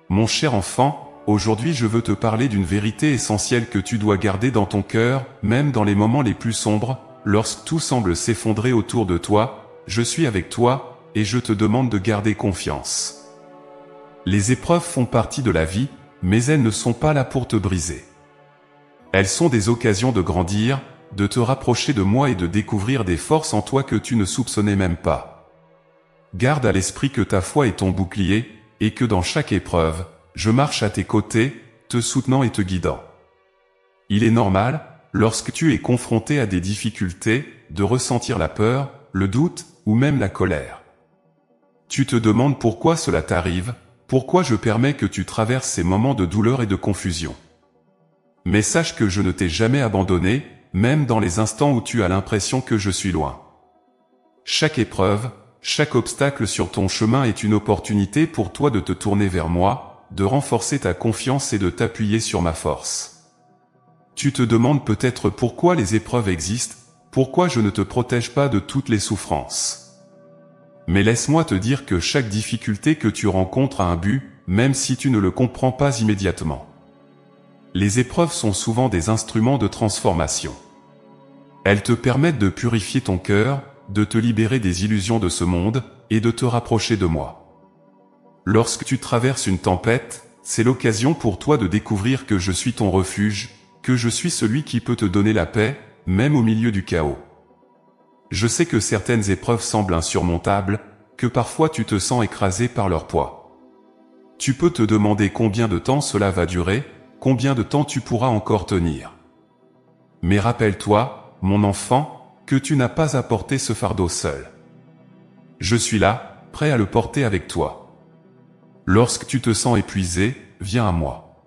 Speaker 1: Mon cher enfant, aujourd'hui je veux te parler d'une vérité essentielle que tu dois garder dans ton cœur, même dans les moments les plus sombres, lorsque tout semble s'effondrer autour de toi. Je suis avec toi, et je te demande de garder confiance. Les épreuves font partie de la vie, mais elles ne sont pas là pour te briser. Elles sont des occasions de grandir, de te rapprocher de moi et de découvrir des forces en toi que tu ne soupçonnais même pas. Garde à l'esprit que ta foi est ton bouclier, et que dans chaque épreuve, je marche à tes côtés, te soutenant et te guidant. Il est normal, lorsque tu es confronté à des difficultés, de ressentir la peur, le doute, ou même la colère. Tu te demandes pourquoi cela t'arrive, pourquoi je permets que tu traverses ces moments de douleur et de confusion. Mais sache que je ne t'ai jamais abandonné, même dans les instants où tu as l'impression que je suis loin. Chaque épreuve, chaque obstacle sur ton chemin est une opportunité pour toi de te tourner vers moi, de renforcer ta confiance et de t'appuyer sur ma force. Tu te demandes peut-être pourquoi les épreuves existent, pourquoi je ne te protège pas de toutes les souffrances. Mais laisse-moi te dire que chaque difficulté que tu rencontres a un but, même si tu ne le comprends pas immédiatement. Les épreuves sont souvent des instruments de transformation. Elles te permettent de purifier ton cœur, de te libérer des illusions de ce monde, et de te rapprocher de moi. Lorsque tu traverses une tempête, c'est l'occasion pour toi de découvrir que je suis ton refuge, que je suis celui qui peut te donner la paix, même au milieu du chaos. Je sais que certaines épreuves semblent insurmontables, que parfois tu te sens écrasé par leur poids. Tu peux te demander combien de temps cela va durer, combien de temps tu pourras encore tenir. Mais rappelle-toi, mon enfant, que tu n'as pas à porter ce fardeau seul. Je suis là, prêt à le porter avec toi. Lorsque tu te sens épuisé, viens à moi.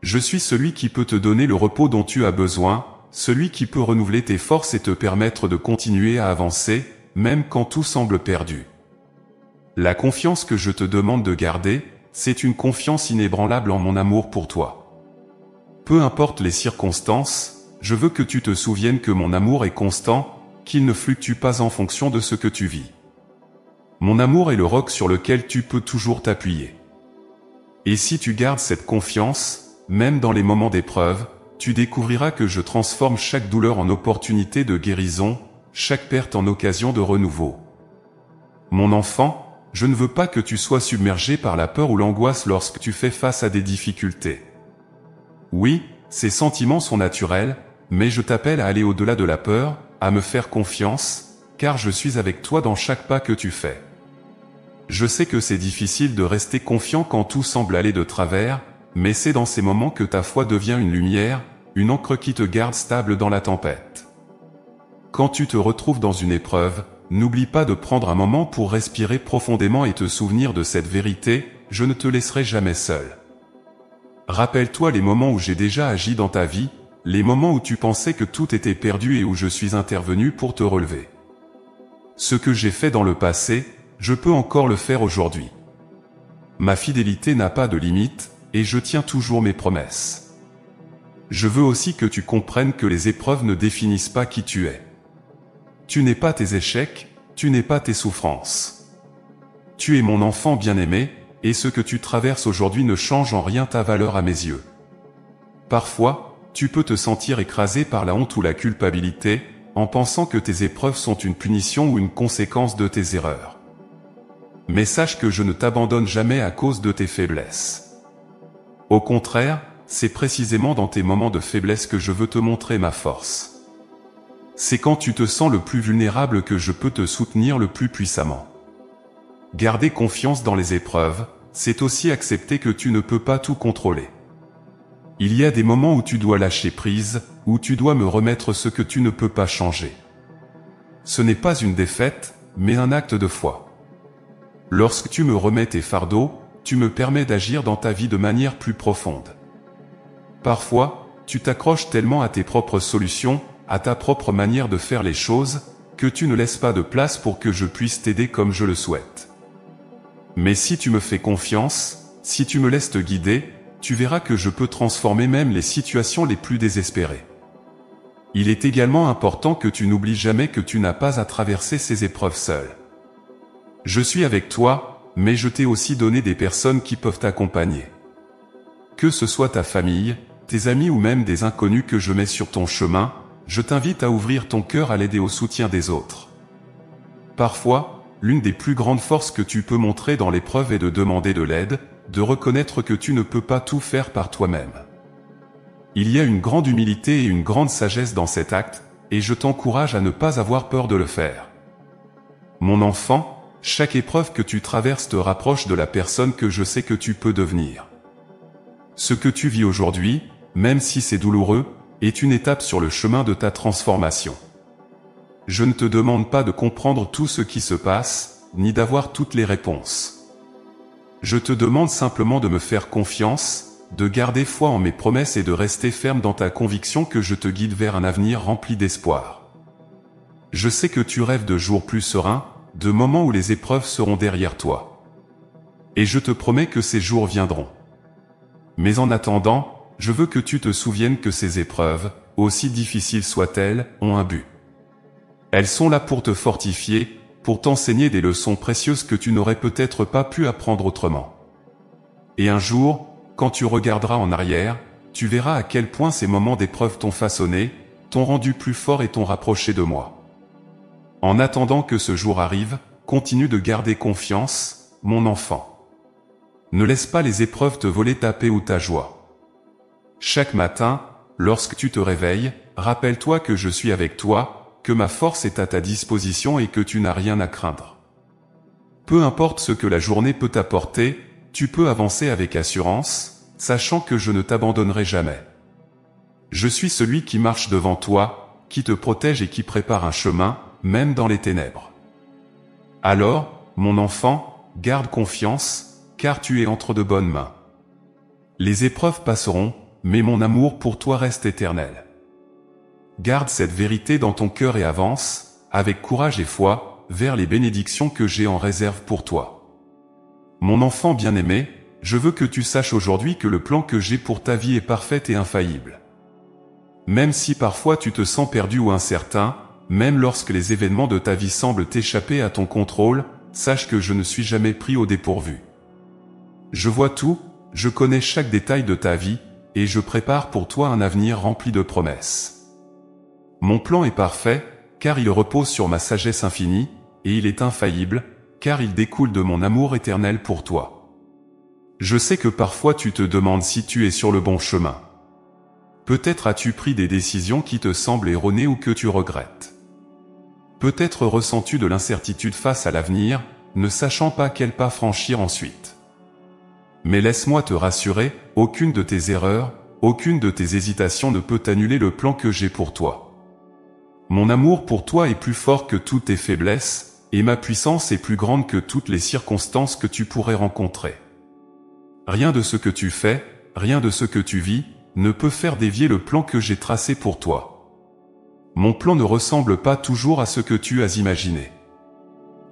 Speaker 1: Je suis celui qui peut te donner le repos dont tu as besoin, celui qui peut renouveler tes forces et te permettre de continuer à avancer, même quand tout semble perdu. La confiance que je te demande de garder, c'est une confiance inébranlable en mon amour pour toi. Peu importe les circonstances, je veux que tu te souviennes que mon amour est constant, qu'il ne fluctue pas en fonction de ce que tu vis. Mon amour est le roc sur lequel tu peux toujours t'appuyer. Et si tu gardes cette confiance, même dans les moments d'épreuve, tu découvriras que je transforme chaque douleur en opportunité de guérison, chaque perte en occasion de renouveau. Mon enfant, je ne veux pas que tu sois submergé par la peur ou l'angoisse lorsque tu fais face à des difficultés. Oui, ces sentiments sont naturels, mais je t'appelle à aller au-delà de la peur, à me faire confiance, car je suis avec toi dans chaque pas que tu fais. Je sais que c'est difficile de rester confiant quand tout semble aller de travers, mais c'est dans ces moments que ta foi devient une lumière, une ancre qui te garde stable dans la tempête. Quand tu te retrouves dans une épreuve, n'oublie pas de prendre un moment pour respirer profondément et te souvenir de cette vérité, je ne te laisserai jamais seul. Rappelle-toi les moments où j'ai déjà agi dans ta vie, les moments où tu pensais que tout était perdu et où je suis intervenu pour te relever. Ce que j'ai fait dans le passé, je peux encore le faire aujourd'hui. Ma fidélité n'a pas de limite, et je tiens toujours mes promesses. Je veux aussi que tu comprennes que les épreuves ne définissent pas qui tu es. Tu n'es pas tes échecs, tu n'es pas tes souffrances. Tu es mon enfant bien-aimé, et ce que tu traverses aujourd'hui ne change en rien ta valeur à mes yeux. Parfois, tu peux te sentir écrasé par la honte ou la culpabilité, en pensant que tes épreuves sont une punition ou une conséquence de tes erreurs. Mais sache que je ne t'abandonne jamais à cause de tes faiblesses. Au contraire, c'est précisément dans tes moments de faiblesse que je veux te montrer ma force. C'est quand tu te sens le plus vulnérable que je peux te soutenir le plus puissamment. Garder confiance dans les épreuves, c'est aussi accepter que tu ne peux pas tout contrôler. Il y a des moments où tu dois lâcher prise, où tu dois me remettre ce que tu ne peux pas changer. Ce n'est pas une défaite, mais un acte de foi. Lorsque tu me remets tes fardeaux, tu me permets d'agir dans ta vie de manière plus profonde. Parfois, tu t'accroches tellement à tes propres solutions, à ta propre manière de faire les choses, que tu ne laisses pas de place pour que je puisse t'aider comme je le souhaite. Mais si tu me fais confiance, si tu me laisses te guider, tu verras que je peux transformer même les situations les plus désespérées. Il est également important que tu n'oublies jamais que tu n'as pas à traverser ces épreuves seul. Je suis avec toi, mais je t'ai aussi donné des personnes qui peuvent t'accompagner. Que ce soit ta famille, tes amis ou même des inconnus que je mets sur ton chemin, je t'invite à ouvrir ton cœur à l'aider au soutien des autres. Parfois, l'une des plus grandes forces que tu peux montrer dans l'épreuve est de demander de l'aide, de reconnaître que tu ne peux pas tout faire par toi-même. Il y a une grande humilité et une grande sagesse dans cet acte, et je t'encourage à ne pas avoir peur de le faire. Mon enfant, chaque épreuve que tu traverses te rapproche de la personne que je sais que tu peux devenir. Ce que tu vis aujourd'hui, même si c'est douloureux, est une étape sur le chemin de ta transformation. Je ne te demande pas de comprendre tout ce qui se passe, ni d'avoir toutes les réponses. Je te demande simplement de me faire confiance, de garder foi en mes promesses et de rester ferme dans ta conviction que je te guide vers un avenir rempli d'espoir. Je sais que tu rêves de jours plus sereins, de moments où les épreuves seront derrière toi. Et je te promets que ces jours viendront. Mais en attendant, je veux que tu te souviennes que ces épreuves, aussi difficiles soient-elles, ont un but. Elles sont là pour te fortifier, pour t'enseigner des leçons précieuses que tu n'aurais peut-être pas pu apprendre autrement. Et un jour, quand tu regarderas en arrière, tu verras à quel point ces moments d'épreuve t'ont façonné, t'ont rendu plus fort et t'ont rapproché de moi. En attendant que ce jour arrive, continue de garder confiance, mon enfant. Ne laisse pas les épreuves te voler ta paix ou ta joie. Chaque matin, lorsque tu te réveilles, rappelle-toi que je suis avec toi, que ma force est à ta disposition et que tu n'as rien à craindre. Peu importe ce que la journée peut t'apporter, tu peux avancer avec assurance, sachant que je ne t'abandonnerai jamais. Je suis celui qui marche devant toi, qui te protège et qui prépare un chemin, même dans les ténèbres. Alors, mon enfant, garde confiance, car tu es entre de bonnes mains. Les épreuves passeront, mais mon amour pour toi reste éternel. Garde cette vérité dans ton cœur et avance, avec courage et foi, vers les bénédictions que j'ai en réserve pour toi. Mon enfant bien-aimé, je veux que tu saches aujourd'hui que le plan que j'ai pour ta vie est parfait et infaillible. Même si parfois tu te sens perdu ou incertain, même lorsque les événements de ta vie semblent échapper à ton contrôle, sache que je ne suis jamais pris au dépourvu. Je vois tout, je connais chaque détail de ta vie, et je prépare pour toi un avenir rempli de promesses. Mon plan est parfait, car il repose sur ma sagesse infinie, et il est infaillible, car il découle de mon amour éternel pour toi. Je sais que parfois tu te demandes si tu es sur le bon chemin. Peut-être as-tu pris des décisions qui te semblent erronées ou que tu regrettes. Peut-être ressens-tu de l'incertitude face à l'avenir, ne sachant pas quel pas franchir ensuite. Mais laisse-moi te rassurer, aucune de tes erreurs, aucune de tes hésitations ne peut annuler le plan que j'ai pour toi. Mon amour pour toi est plus fort que toutes tes faiblesses, et ma puissance est plus grande que toutes les circonstances que tu pourrais rencontrer. Rien de ce que tu fais, rien de ce que tu vis, ne peut faire dévier le plan que j'ai tracé pour toi. Mon plan ne ressemble pas toujours à ce que tu as imaginé.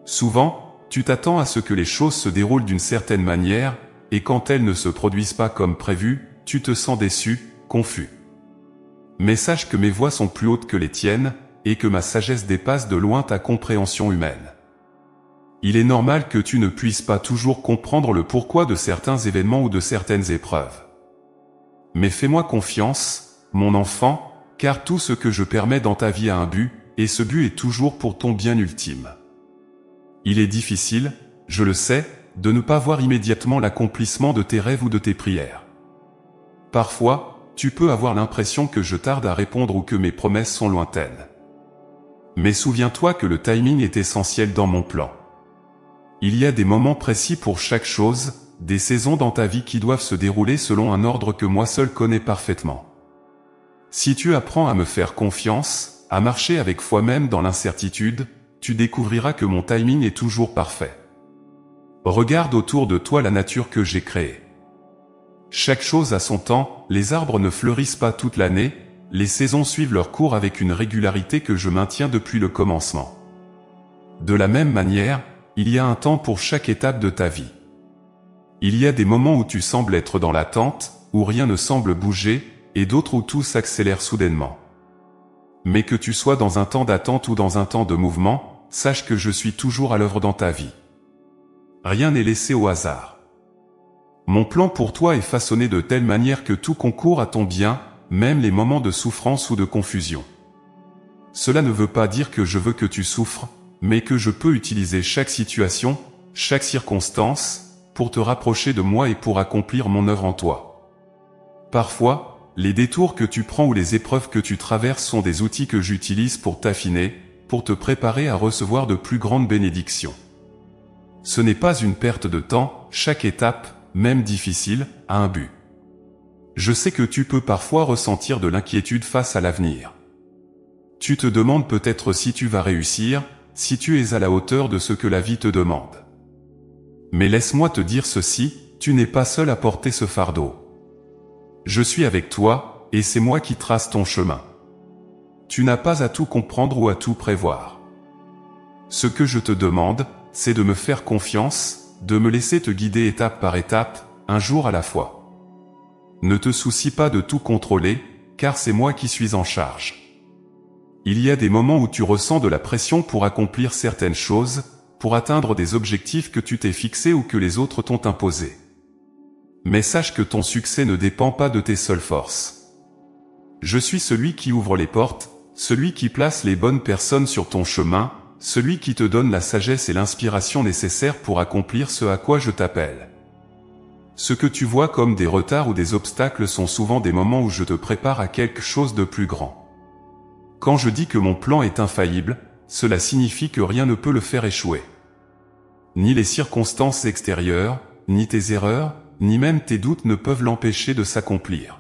Speaker 1: Souvent, tu t'attends à ce que les choses se déroulent d'une certaine manière, et quand elles ne se produisent pas comme prévu, tu te sens déçu, confus. Mais sache que mes voies sont plus hautes que les tiennes, et que ma sagesse dépasse de loin ta compréhension humaine. Il est normal que tu ne puisses pas toujours comprendre le pourquoi de certains événements ou de certaines épreuves. Mais fais-moi confiance, mon enfant, car tout ce que je permets dans ta vie a un but, et ce but est toujours pour ton bien ultime. Il est difficile, je le sais, de ne pas voir immédiatement l'accomplissement de tes rêves ou de tes prières. Parfois, tu peux avoir l'impression que je tarde à répondre ou que mes promesses sont lointaines. Mais souviens-toi que le timing est essentiel dans mon plan. Il y a des moments précis pour chaque chose, des saisons dans ta vie qui doivent se dérouler selon un ordre que moi seul connais parfaitement. Si tu apprends à me faire confiance, à marcher avec foi même dans l'incertitude, tu découvriras que mon timing est toujours parfait. Regarde autour de toi la nature que j'ai créée. Chaque chose a son temps, les arbres ne fleurissent pas toute l'année, les saisons suivent leur cours avec une régularité que je maintiens depuis le commencement. De la même manière, il y a un temps pour chaque étape de ta vie. Il y a des moments où tu sembles être dans l'attente, où rien ne semble bouger, et d'autres où tout s'accélère soudainement. Mais que tu sois dans un temps d'attente ou dans un temps de mouvement, sache que je suis toujours à l'œuvre dans ta vie. Rien n'est laissé au hasard. Mon plan pour toi est façonné de telle manière que tout concourt à ton bien, même les moments de souffrance ou de confusion. Cela ne veut pas dire que je veux que tu souffres, mais que je peux utiliser chaque situation, chaque circonstance, pour te rapprocher de moi et pour accomplir mon œuvre en toi. Parfois, les détours que tu prends ou les épreuves que tu traverses sont des outils que j'utilise pour t'affiner, pour te préparer à recevoir de plus grandes bénédictions. Ce n'est pas une perte de temps, chaque étape, même difficile, a un but. Je sais que tu peux parfois ressentir de l'inquiétude face à l'avenir. Tu te demandes peut-être si tu vas réussir, si tu es à la hauteur de ce que la vie te demande. Mais laisse-moi te dire ceci, tu n'es pas seul à porter ce fardeau. Je suis avec toi, et c'est moi qui trace ton chemin. Tu n'as pas à tout comprendre ou à tout prévoir. Ce que je te demande, c'est de me faire confiance, de me laisser te guider étape par étape, un jour à la fois. Ne te soucie pas de tout contrôler, car c'est moi qui suis en charge. Il y a des moments où tu ressens de la pression pour accomplir certaines choses, pour atteindre des objectifs que tu t'es fixés ou que les autres t'ont imposés. Mais sache que ton succès ne dépend pas de tes seules forces. Je suis celui qui ouvre les portes, celui qui place les bonnes personnes sur ton chemin, celui qui te donne la sagesse et l'inspiration nécessaires pour accomplir ce à quoi je t'appelle. Ce que tu vois comme des retards ou des obstacles sont souvent des moments où je te prépare à quelque chose de plus grand. Quand je dis que mon plan est infaillible, cela signifie que rien ne peut le faire échouer. Ni les circonstances extérieures, ni tes erreurs, ni même tes doutes ne peuvent l'empêcher de s'accomplir.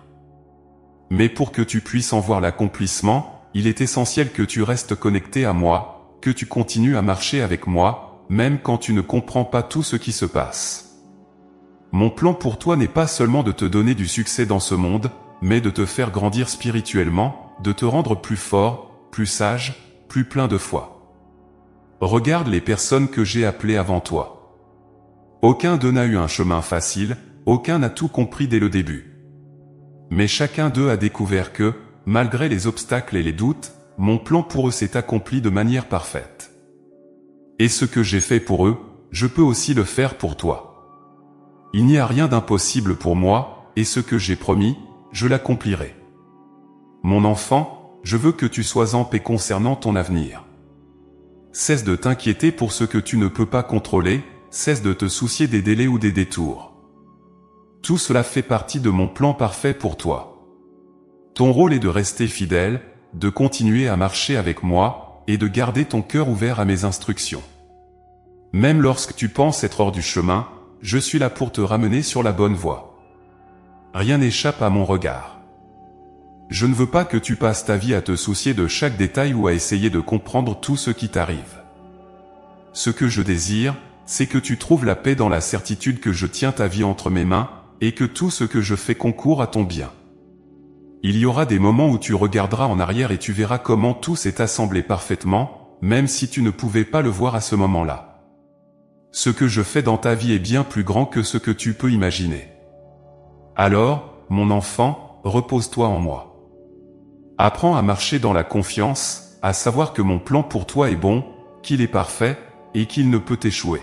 Speaker 1: Mais pour que tu puisses en voir l'accomplissement, il est essentiel que tu restes connecté à moi, que tu continues à marcher avec moi, même quand tu ne comprends pas tout ce qui se passe. Mon plan pour toi n'est pas seulement de te donner du succès dans ce monde, mais de te faire grandir spirituellement, de te rendre plus fort, plus sage, plus plein de foi. Regarde les personnes que j'ai appelées avant toi. Aucun d'eux n'a eu un chemin facile, aucun n'a tout compris dès le début. Mais chacun d'eux a découvert que, malgré les obstacles et les doutes, mon plan pour eux s'est accompli de manière parfaite. Et ce que j'ai fait pour eux, je peux aussi le faire pour toi. Il n'y a rien d'impossible pour moi, et ce que j'ai promis, je l'accomplirai. Mon enfant, je veux que tu sois en paix concernant ton avenir. Cesse de t'inquiéter pour ce que tu ne peux pas contrôler, cesse de te soucier des délais ou des détours. Tout cela fait partie de mon plan parfait pour toi. Ton rôle est de rester fidèle, de continuer à marcher avec moi, et de garder ton cœur ouvert à mes instructions. Même lorsque tu penses être hors du chemin, je suis là pour te ramener sur la bonne voie. Rien n'échappe à mon regard. Je ne veux pas que tu passes ta vie à te soucier de chaque détail ou à essayer de comprendre tout ce qui t'arrive. Ce que je désire, c'est que tu trouves la paix dans la certitude que je tiens ta vie entre mes mains, et que tout ce que je fais concourt à ton bien. Il y aura des moments où tu regarderas en arrière et tu verras comment tout s'est assemblé parfaitement, même si tu ne pouvais pas le voir à ce moment-là. Ce que je fais dans ta vie est bien plus grand que ce que tu peux imaginer. Alors, mon enfant, repose-toi en moi. Apprends à marcher dans la confiance, à savoir que mon plan pour toi est bon, qu'il est parfait, et qu'il ne peut échouer.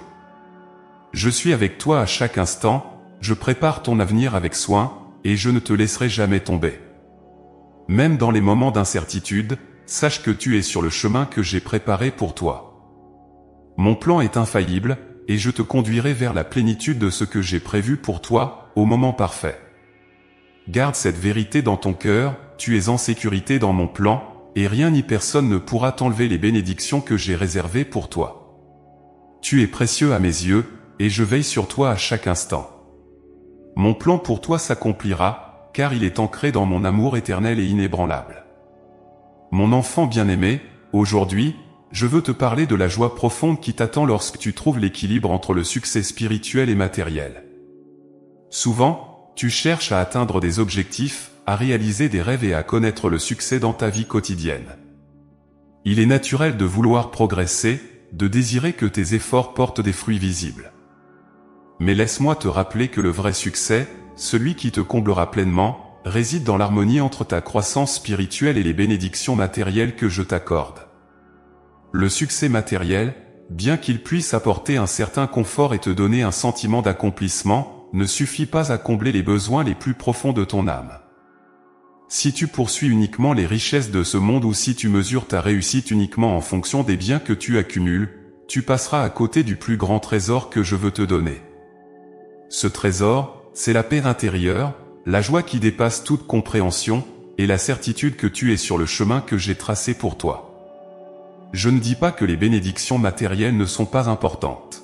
Speaker 1: Je suis avec toi à chaque instant, je prépare ton avenir avec soin, et je ne te laisserai jamais tomber. Même dans les moments d'incertitude, sache que tu es sur le chemin que j'ai préparé pour toi. Mon plan est infaillible, et je te conduirai vers la plénitude de ce que j'ai prévu pour toi, au moment parfait. Garde cette vérité dans ton cœur, tu es en sécurité dans mon plan, et rien ni personne ne pourra t'enlever les bénédictions que j'ai réservées pour toi. Tu es précieux à mes yeux, et je veille sur toi à chaque instant. Mon plan pour toi s'accomplira, car il est ancré dans mon amour éternel et inébranlable. Mon enfant bien-aimé, aujourd'hui, je veux te parler de la joie profonde qui t'attend lorsque tu trouves l'équilibre entre le succès spirituel et matériel. Souvent, tu cherches à atteindre des objectifs, à réaliser des rêves et à connaître le succès dans ta vie quotidienne. Il est naturel de vouloir progresser, de désirer que tes efforts portent des fruits visibles. Mais laisse-moi te rappeler que le vrai succès, celui qui te comblera pleinement, réside dans l'harmonie entre ta croissance spirituelle et les bénédictions matérielles que je t'accorde. Le succès matériel, bien qu'il puisse apporter un certain confort et te donner un sentiment d'accomplissement, ne suffit pas à combler les besoins les plus profonds de ton âme. Si tu poursuis uniquement les richesses de ce monde ou si tu mesures ta réussite uniquement en fonction des biens que tu accumules, tu passeras à côté du plus grand trésor que je veux te donner. Ce trésor, c'est la paix intérieure, la joie qui dépasse toute compréhension, et la certitude que tu es sur le chemin que j'ai tracé pour toi. Je ne dis pas que les bénédictions matérielles ne sont pas importantes.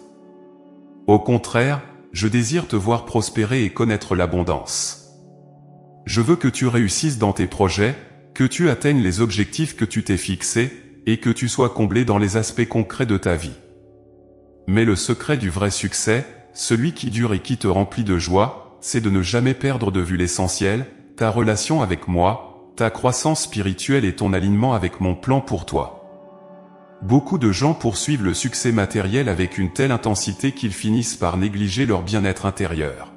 Speaker 1: Au contraire, je désire te voir prospérer et connaître l'abondance. Je veux que tu réussisses dans tes projets, que tu atteignes les objectifs que tu t'es fixés, et que tu sois comblé dans les aspects concrets de ta vie. Mais le secret du vrai succès, celui qui dure et qui te remplit de joie, c'est de ne jamais perdre de vue l'essentiel, ta relation avec moi, ta croissance spirituelle et ton alignement avec mon plan pour toi. Beaucoup de gens poursuivent le succès matériel avec une telle intensité qu'ils finissent par négliger leur bien-être intérieur.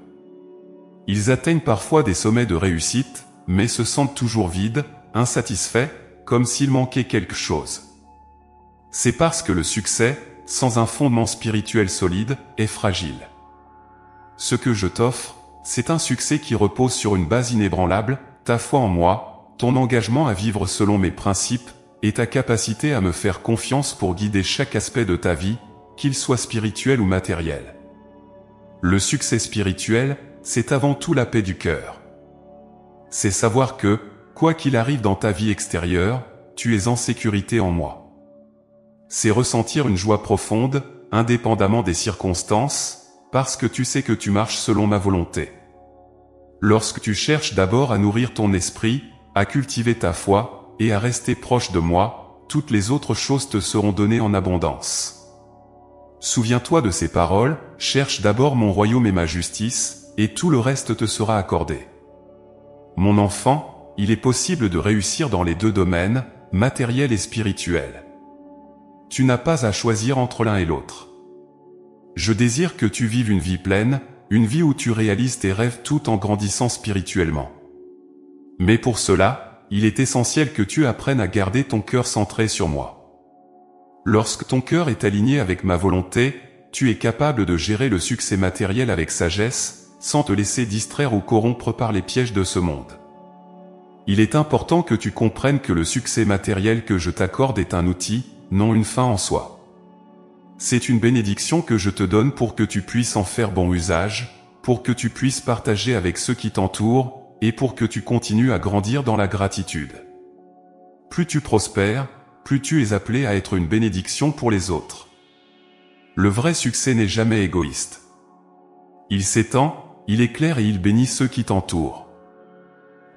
Speaker 1: Ils atteignent parfois des sommets de réussite, mais se sentent toujours vides, insatisfaits, comme s'il manquait quelque chose. C'est parce que le succès, sans un fondement spirituel solide, est fragile. Ce que je t'offre, c'est un succès qui repose sur une base inébranlable, ta foi en moi, ton engagement à vivre selon mes principes, et ta capacité à me faire confiance pour guider chaque aspect de ta vie, qu'il soit spirituel ou matériel. Le succès spirituel, c'est avant tout la paix du cœur. C'est savoir que, quoi qu'il arrive dans ta vie extérieure, tu es en sécurité en moi. C'est ressentir une joie profonde, indépendamment des circonstances, parce que tu sais que tu marches selon ma volonté. Lorsque tu cherches d'abord à nourrir ton esprit, à cultiver ta foi, et à rester proche de moi, toutes les autres choses te seront données en abondance. Souviens-toi de ces paroles, cherche d'abord mon royaume et ma justice, et tout le reste te sera accordé. Mon enfant, il est possible de réussir dans les deux domaines, matériel et spirituel. Tu n'as pas à choisir entre l'un et l'autre. Je désire que tu vives une vie pleine, une vie où tu réalises tes rêves tout en grandissant spirituellement. Mais pour cela, il est essentiel que tu apprennes à garder ton cœur centré sur moi. Lorsque ton cœur est aligné avec ma volonté, tu es capable de gérer le succès matériel avec sagesse, sans te laisser distraire ou corrompre par les pièges de ce monde. Il est important que tu comprennes que le succès matériel que je t'accorde est un outil, non une fin en soi. C'est une bénédiction que je te donne pour que tu puisses en faire bon usage, pour que tu puisses partager avec ceux qui t'entourent, et pour que tu continues à grandir dans la gratitude. Plus tu prospères, plus tu es appelé à être une bénédiction pour les autres. Le vrai succès n'est jamais égoïste. Il s'étend, il éclaire et il bénit ceux qui t'entourent.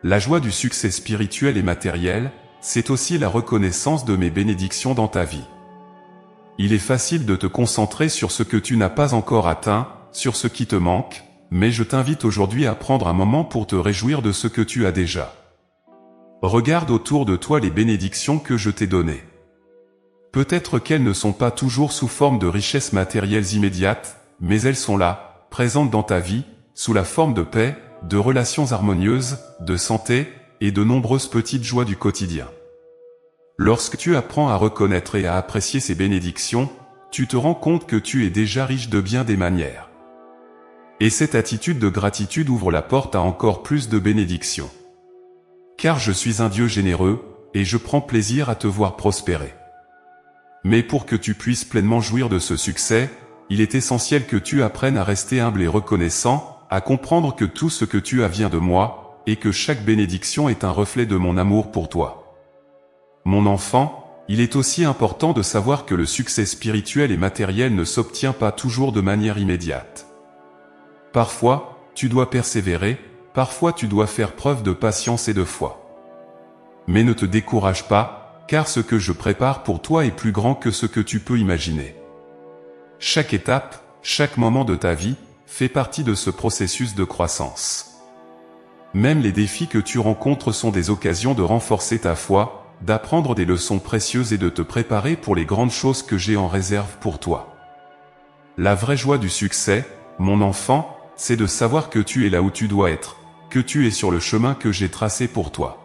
Speaker 1: La joie du succès spirituel et matériel, c'est aussi la reconnaissance de mes bénédictions dans ta vie. Il est facile de te concentrer sur ce que tu n'as pas encore atteint, sur ce qui te manque, mais je t'invite aujourd'hui à prendre un moment pour te réjouir de ce que tu as déjà. Regarde autour de toi les bénédictions que je t'ai données. Peut-être qu'elles ne sont pas toujours sous forme de richesses matérielles immédiates, mais elles sont là, présentes dans ta vie, sous la forme de paix, de relations harmonieuses, de santé, et de nombreuses petites joies du quotidien. Lorsque tu apprends à reconnaître et à apprécier ces bénédictions, tu te rends compte que tu es déjà riche de bien des manières. Et cette attitude de gratitude ouvre la porte à encore plus de bénédictions. Car je suis un Dieu généreux, et je prends plaisir à te voir prospérer. Mais pour que tu puisses pleinement jouir de ce succès, il est essentiel que tu apprennes à rester humble et reconnaissant, à comprendre que tout ce que tu as vient de moi, et que chaque bénédiction est un reflet de mon amour pour toi. Mon enfant, il est aussi important de savoir que le succès spirituel et matériel ne s'obtient pas toujours de manière immédiate. Parfois, tu dois persévérer, parfois tu dois faire preuve de patience et de foi. Mais ne te décourage pas, car ce que je prépare pour toi est plus grand que ce que tu peux imaginer. Chaque étape, chaque moment de ta vie, fait partie de ce processus de croissance. Même les défis que tu rencontres sont des occasions de renforcer ta foi, d'apprendre des leçons précieuses et de te préparer pour les grandes choses que j'ai en réserve pour toi. La vraie joie du succès, mon enfant, c'est de savoir que tu es là où tu dois être, que tu es sur le chemin que j'ai tracé pour toi.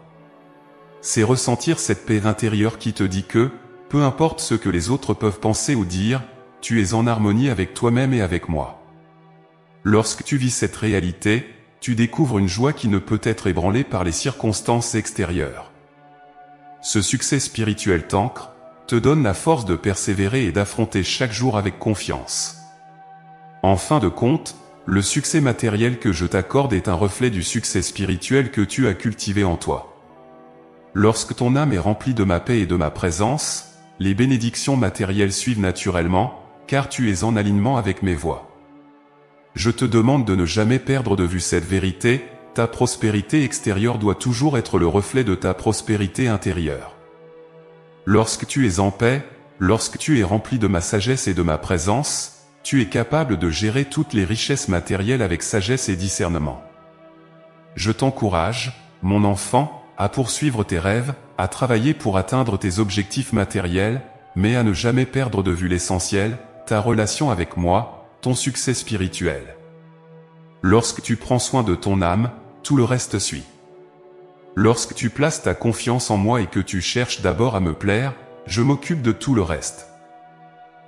Speaker 1: C'est ressentir cette paix intérieure qui te dit que, peu importe ce que les autres peuvent penser ou dire, tu es en harmonie avec toi-même et avec moi. Lorsque tu vis cette réalité, tu découvres une joie qui ne peut être ébranlée par les circonstances extérieures. Ce succès spirituel t'ancre, te donne la force de persévérer et d'affronter chaque jour avec confiance. En fin de compte, le succès matériel que je t'accorde est un reflet du succès spirituel que tu as cultivé en toi. Lorsque ton âme est remplie de ma paix et de ma présence, les bénédictions matérielles suivent naturellement, car tu es en alignement avec mes voies. Je te demande de ne jamais perdre de vue cette vérité, ta prospérité extérieure doit toujours être le reflet de ta prospérité intérieure. Lorsque tu es en paix, lorsque tu es rempli de ma sagesse et de ma présence, tu es capable de gérer toutes les richesses matérielles avec sagesse et discernement. Je t'encourage, mon enfant, à poursuivre tes rêves, à travailler pour atteindre tes objectifs matériels, mais à ne jamais perdre de vue l'essentiel, ta relation avec moi, ton succès spirituel. Lorsque tu prends soin de ton âme, tout le reste suit. Lorsque tu places ta confiance en moi et que tu cherches d'abord à me plaire, je m'occupe de tout le reste.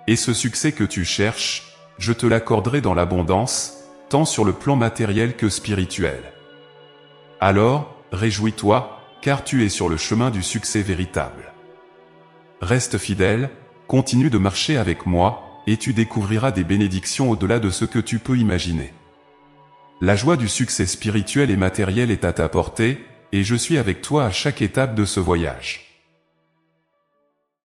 Speaker 1: Et ce succès que tu cherches, je te l'accorderai dans l'abondance, tant sur le plan matériel que spirituel. Alors, réjouis-toi, car tu es sur le chemin du succès véritable. Reste fidèle, continue de marcher avec moi, et tu découvriras des bénédictions au-delà de ce que tu peux imaginer. La joie du succès spirituel et matériel est à ta portée, et je suis avec toi à chaque étape de ce voyage.